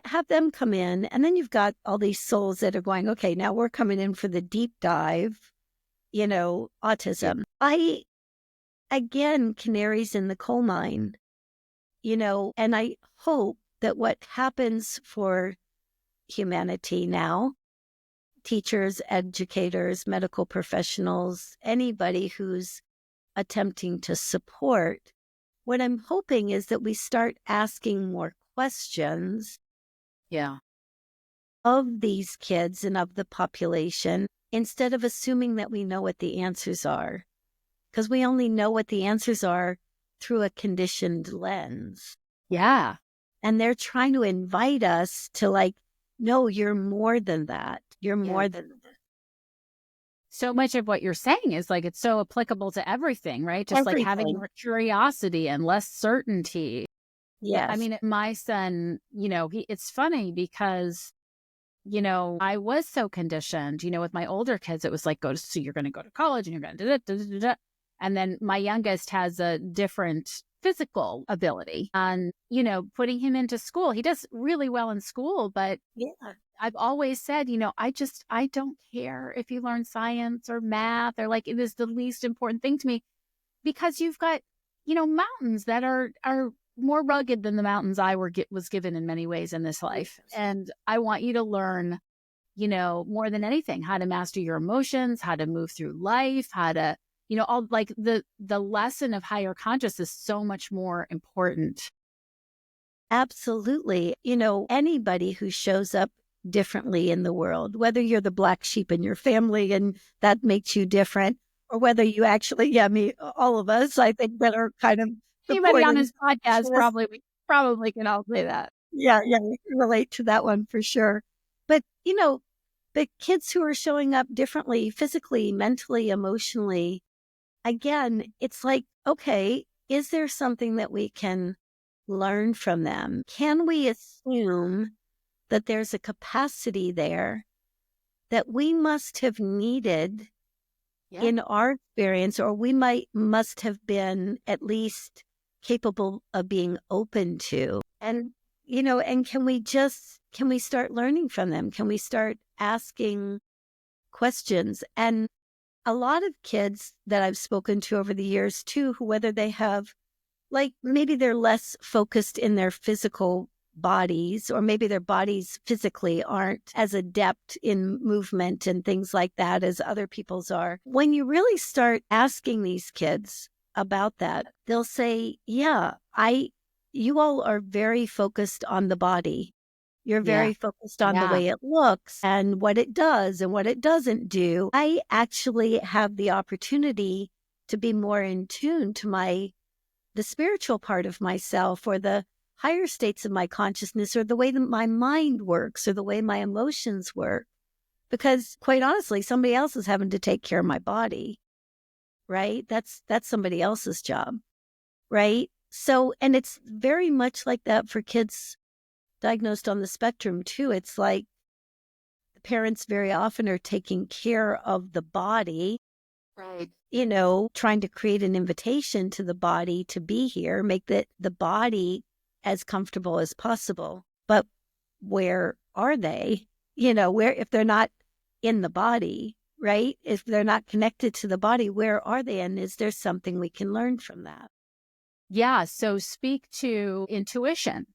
Have them come in, and then you've got all these souls that are going, okay, now we're coming in for the deep dive, Yeah. autism. Again, canaries in the coal mine, and I hope that what happens for humanity now, teachers, educators, medical professionals, anybody who's attempting to support, what I'm hoping is that we start asking more questions Yeah. of these kids and of the population instead of assuming that we know what the answers are. Because we only know what the answers are through a conditioned lens. Yeah. And they're trying to invite us to no, you're more than that. You're Yeah. more than So much of what you're saying is like it's so applicable to everything, right? Just like having everything. more curiosity and less certainty. I Yes. mean, my son, it's funny because, I was so conditioned, with my older kids, it was like, so you're going to go to college and you're going to da, da, da, da, da. And then my youngest has a different physical ability and, putting him into school, he does really well in school, but Yeah. I've always said, I don't care if you learn science or math or like it is the least important thing to me because you've got, mountains that are more rugged than the mountains was given in many ways in this life. And I want you to learn, more than anything, how to master your emotions, how to move through life, how to, all like the lesson of higher conscious is so much more important. Absolutely. Anybody who shows up differently in the world, whether you're the black sheep in your family and that makes you different, or whether you actually, yeah, me, all of us, I think that are kind of Anybody on supporting this podcast this. we probably can all say that. Yeah, we can relate to that one for sure. But, the kids who are showing up differently, physically, mentally, emotionally, again, it's like, okay, is there something that we can learn from them? Can we assume that there's a capacity there that we must have needed Yeah. in our experience, or we must have been at least capable of being open to? And, and can we start learning from them? Can we start asking questions? And a lot of kids that I've spoken to over the years too, who whether they have maybe they're less focused in their physical bodies, or maybe their bodies physically aren't as adept in movement and things like that as other people's are. When you really start asking these kids about that, they'll say, yeah, you all are very focused on the body. You're Yeah. very focused on the Yeah. way it looks and what it does and what it doesn't do. I actually have the opportunity to be more in tune to the spiritual part of myself, or the higher states of my consciousness, or the way that my mind works, or the way my emotions work. Because quite honestly, somebody else is having to take care of my body, right? That's somebody else's job, right? So, and it's very much like that for kids diagnosed on the spectrum too. It's like the parents very often are taking care of the body, Right. trying to create an invitation to the body to be here, make the body as comfortable as possible. But where are they? Where, if they're not in the body, right? If they're not connected to the body, where are they? And is there something we can learn from that? Yeah. So speak to intuition.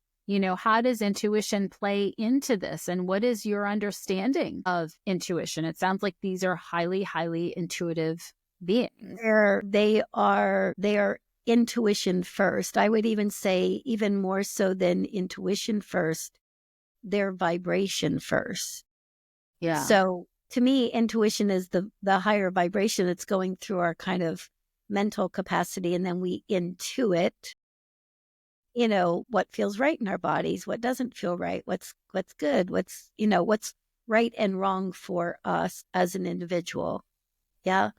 How does intuition play into this? And what is your understanding of intuition? It sounds like these are highly, highly intuitive beings. They are intuition first. I would even say, even more so than intuition first, they're vibration first. Yeah. So to me, intuition is the higher vibration that's going through our kind of mental capacity, and then we intuit, what feels right in our bodies, what doesn't feel right, what's good, what's right and wrong for us as an individual. Yeah.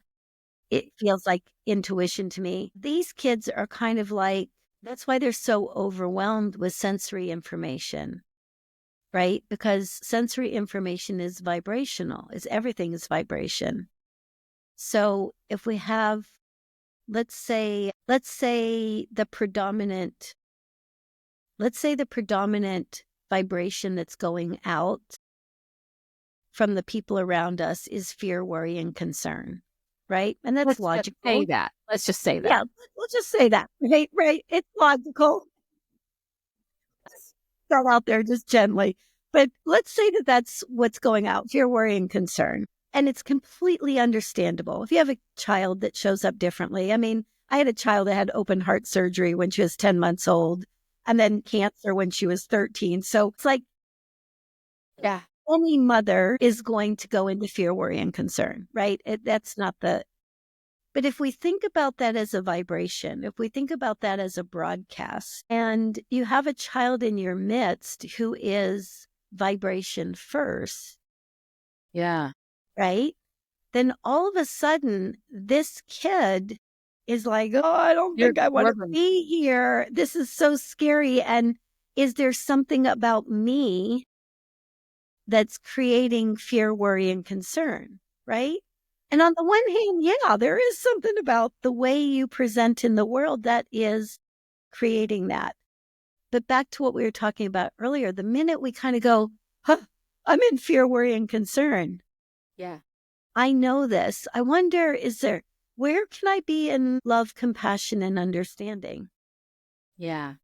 It feels like intuition to me. These kids are kind of like, that's why they're so overwhelmed with sensory information, right? Because sensory information is vibrational, everything is vibration. So if we have, let's say the predominant vibration that's going out from the people around us is fear, worry, and concern, right? And that's logical. Say that. Let's just say that. Yeah, we'll just say that, right? Right. It's logical. Start out there just gently. But let's say that that's what's going out, fear, worry, and concern. And it's completely understandable. If you have a child that shows up differently, I mean, I had a child that had open heart surgery when she was 10 months old and then cancer when she was 13. So it's like, Yeah. any mother is going to go into fear, worry, and concern, right? But if we think about that as a vibration, if we think about that as a broadcast, and you have a child in your midst who is vibration first, Yeah. right? Then all of a sudden, this kid is like, oh, I don't think I want to be here. This is so scary. And is there something about me that's creating fear, worry, and concern, right? And on the one hand, yeah, there is something about the way you present in the world that is creating that. But back to what we were talking about earlier, the minute we kind of go, I'm in fear, worry, and concern. Yeah. I know this. I wonder, where can I be in love, compassion, and understanding? Yeah.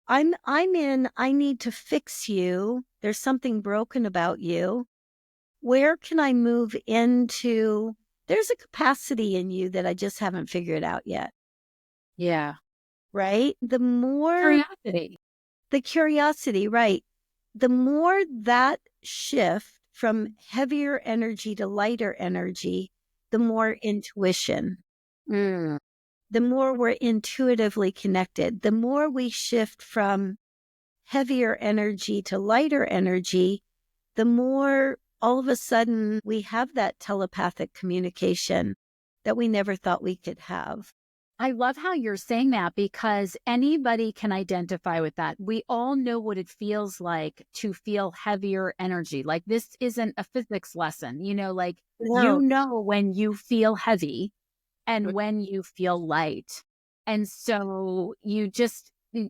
I need to fix you. There's something broken about you. Where can I move into? There's a capacity in you that I just haven't figured out yet. Yeah. Right? The curiosity, right? The more that shift from heavier energy to lighter energy, the more intuition, the more we're intuitively connected, the more we shift from heavier energy to lighter energy, the more all of a sudden we have that telepathic communication that we never thought we could have. I love how you're saying that because anybody can identify with that. We all know what it feels like to feel heavier energy. Like this isn't a physics lesson, when you feel heavy and when you feel light. And so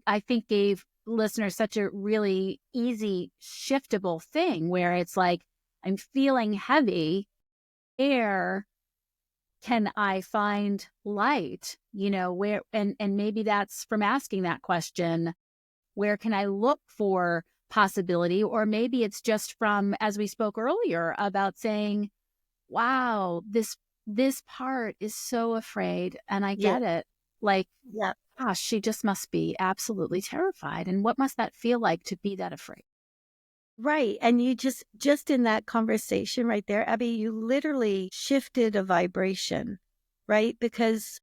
I think gave listeners such a really easy shiftable thing where it's like, I'm feeling heavy. Where can I find light? Where, and maybe that's from asking that question, where can I look for possibility? Or maybe it's just from, as we spoke earlier about saying, wow, this part is so afraid and I get it. Like, gosh, she just must be absolutely terrified. And what must that feel like to be that afraid? Right. And you just in that conversation right there, Abby, you literally shifted a vibration, right? Because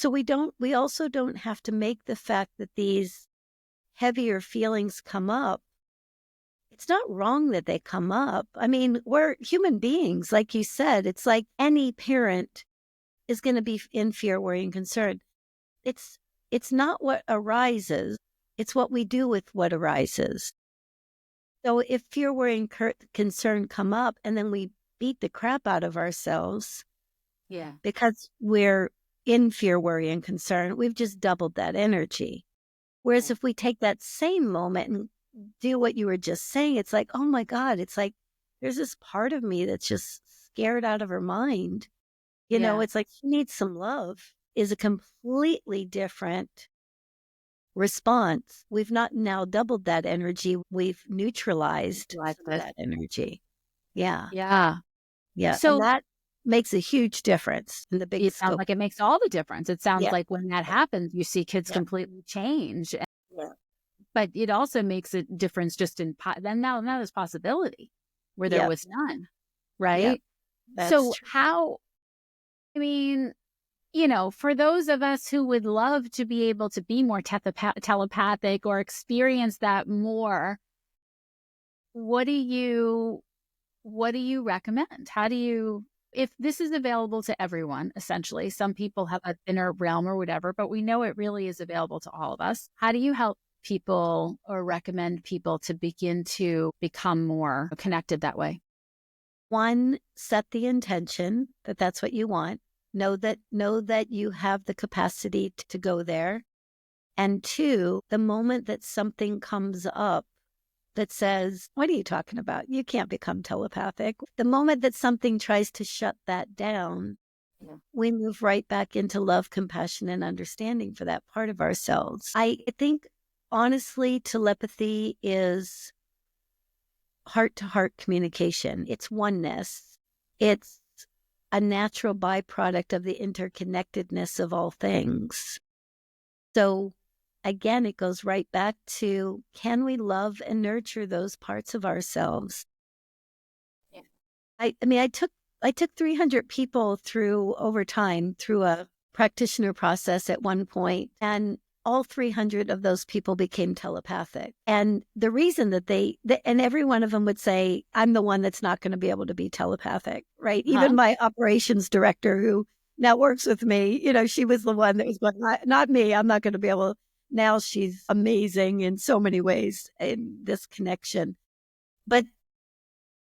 we also don't have to make the fact that these heavier feelings come up. It's not wrong that they come up. I mean, we're human beings, like you said. It's like any parent is going to be in fear, worry, and concern. It's not what arises. It's what we do with what arises. So if fear, worry, and concern come up and then we beat the crap out of ourselves because we're in fear, worry, and concern, we've just doubled that energy. Whereas if we take that same moment and do what you were just saying, it's like, oh my God, it's like there's this part of me that's just scared out of her mind. You know, it's like she needs some love is a completely different response. We've not now doubled that energy. We've neutralized that energy. Yeah. Yeah. Yeah. And So that makes a huge difference in the big it sounds scope. like it makes all the difference. It sounds Yeah. like when that happens, you see kids Yeah. completely change. Yeah. But it also makes a difference just in then now there's possibility where there Yeah. was none, Yeah. right? That's So true. how, I mean, you know, for those of us who would love to be able to be more telepathic or experience that more, what do you recommend? How do you, if this is available to everyone, essentially, some people have a thinner realm or whatever, but we know it really is available to all of us. How do you help people or recommend people to begin to become more connected that way? One, set the intention that that's what you want. Know that you have the capacity to go there. And two, the moment that something comes up that says, what are you talking about? You can't become telepathic. The moment that something tries to shut that down, we move right back into love, compassion, and understanding for that part of ourselves. I think, honestly, telepathy is heart-to-heart communication. It's oneness. It's a natural byproduct of the interconnectedness of all things. So again, it goes right back to, can we love and nurture those parts of ourselves? Yeah. I mean, I took 300 people through over time through a practitioner process at one point, and all 300 of those people became telepathic. And the reason that and every one of them would say, I'm the one that's not going to be able to be telepathic, right? Even my operations director, who now works with me, you know, she was the one that was going, not me, I'm not going to be able. Now she's amazing in so many ways in this connection. But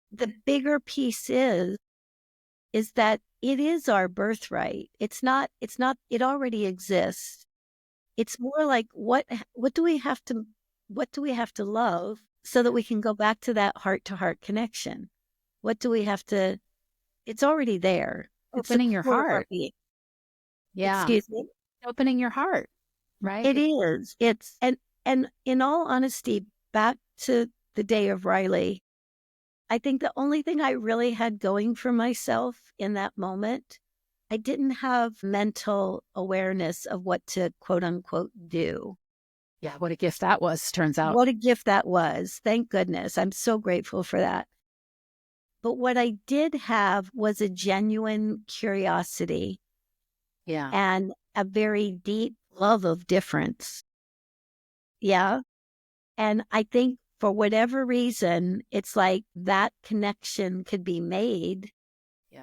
the bigger piece is that it is our birthright. It's not, it already exists. It's more like what do we have to love so that we can go back to that heart-to-heart connection? What do we have to, it's already there. Opening it's your a core of our heart. being. Yeah. Excuse me? Opening your heart, right? It is. It's, and in all honesty, back to the day of Riley, I think the only thing I really had going for myself in that moment, I didn't have mental awareness of what to quote unquote do. Yeah, what a gift that was, turns out. What a gift that was. Thank goodness. I'm so grateful for that. But what I did have was a genuine curiosity Yeah. and a very deep love of difference. Yeah. And I think for whatever reason, it's like that connection could be made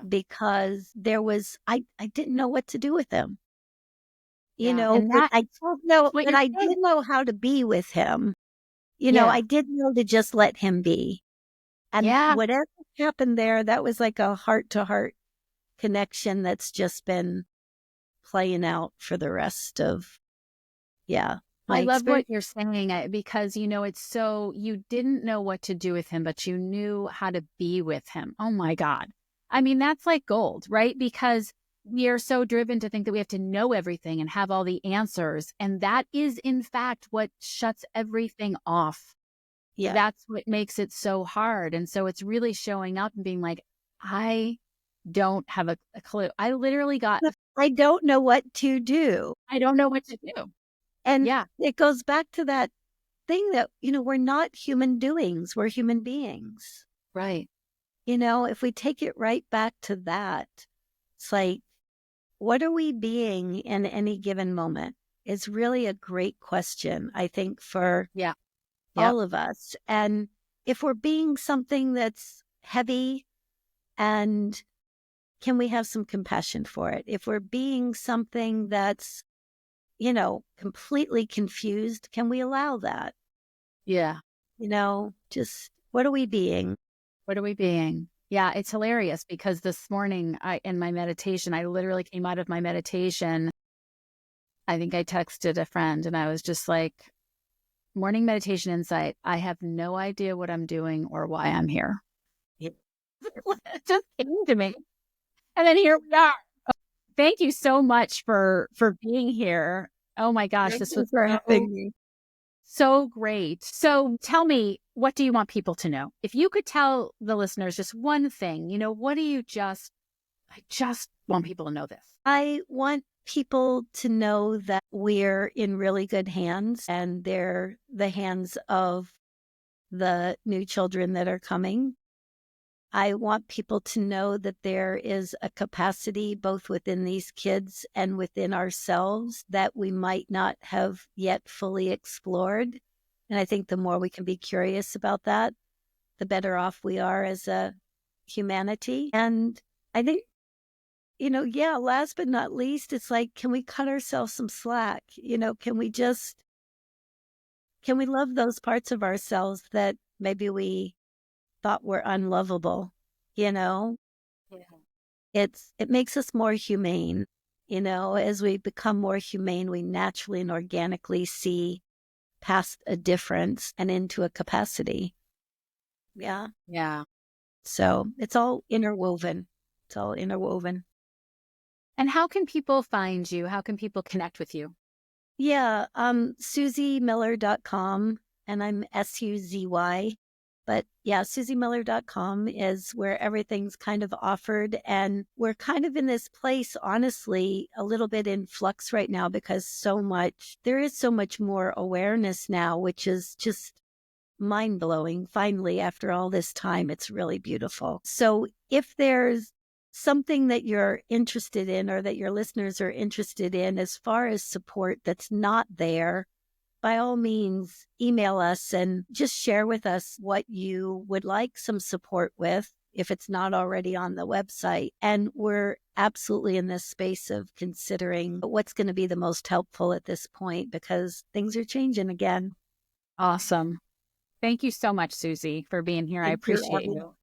because there was, I didn't know what to do with him. You know, And but that I don't know, what but you're I saying. did know how to be with him. You know, Yeah. I did know to just let him be. And Yeah. whatever happened there, that was like a heart to heart connection that's just been playing out for the rest of, my I love what experience. you're saying because, you know, it's so you didn't know what to do with him, but you knew how to be with him. Oh my God. I mean, that's like gold, right? Because we are so driven to think that we have to know everything and have all the answers. And that is, in fact, what shuts everything off. Yeah. That's what makes it so hard. And so it's really showing up and being like, I don't have a clue. I literally got, I don't know what to do. I don't know what to do. And Yeah. it goes back to that thing that, you know, we're not human doings, we're human beings. Right. You know, if we take it right back to that, it's like, what are we being in any given moment? Is really a great question, I think, for Yeah. all of us. And if we're being something that's heavy, and can we have some compassion for it? If we're being something that's, you know, completely confused, can we allow that? Yeah. You know, just what are we being? What are we being? Yeah, it's hilarious because this morning in my meditation, I literally came out of my meditation. I think I texted a friend and I was just like, morning meditation insight. I have no idea what I'm doing or why I'm here. Yeah. It just came to me. And then here we are. Thank you so much for being here. Oh my gosh, Thank this you was for having me. so great. So tell me, what do you want people to know? If you could tell the listeners just one thing, what do you I just want people to know this. I want people to know that we're in really good hands, and they're the hands of the new children that are coming. I want people to know that there is a capacity both within these kids and within ourselves that we might not have yet fully explored. And I think the more we can be curious about that, the better off we are as a humanity. And I think, last but not least, it's like, can we cut ourselves some slack? Can we love those parts of ourselves that maybe we thought were unlovable? You know, Yeah. it makes us more humane. As we become more humane, we naturally and organically see past a difference and into a capacity. Yeah. Yeah. So it's all interwoven. It's all interwoven. And how can people find you? How can people connect with you? Yeah. SuzyMiller.com, and I'm SUZY. But yeah, SuzyMiller.com is where everything's kind of offered. And we're kind of in this place, honestly, a little bit in flux right now because there is so much more awareness now, which is just mind blowing. Finally, after all this time, it's really beautiful. So if there's something that you're interested in or that your listeners are interested in as far as support that's not there, by all means, email us and just share with us what you would like some support with if it's not already on the website. And we're absolutely in this space of considering what's going to be the most helpful at this point because things are changing again. Awesome. Thank you so much, Suzy, for being here. I Thank you, appreciate Abby. you.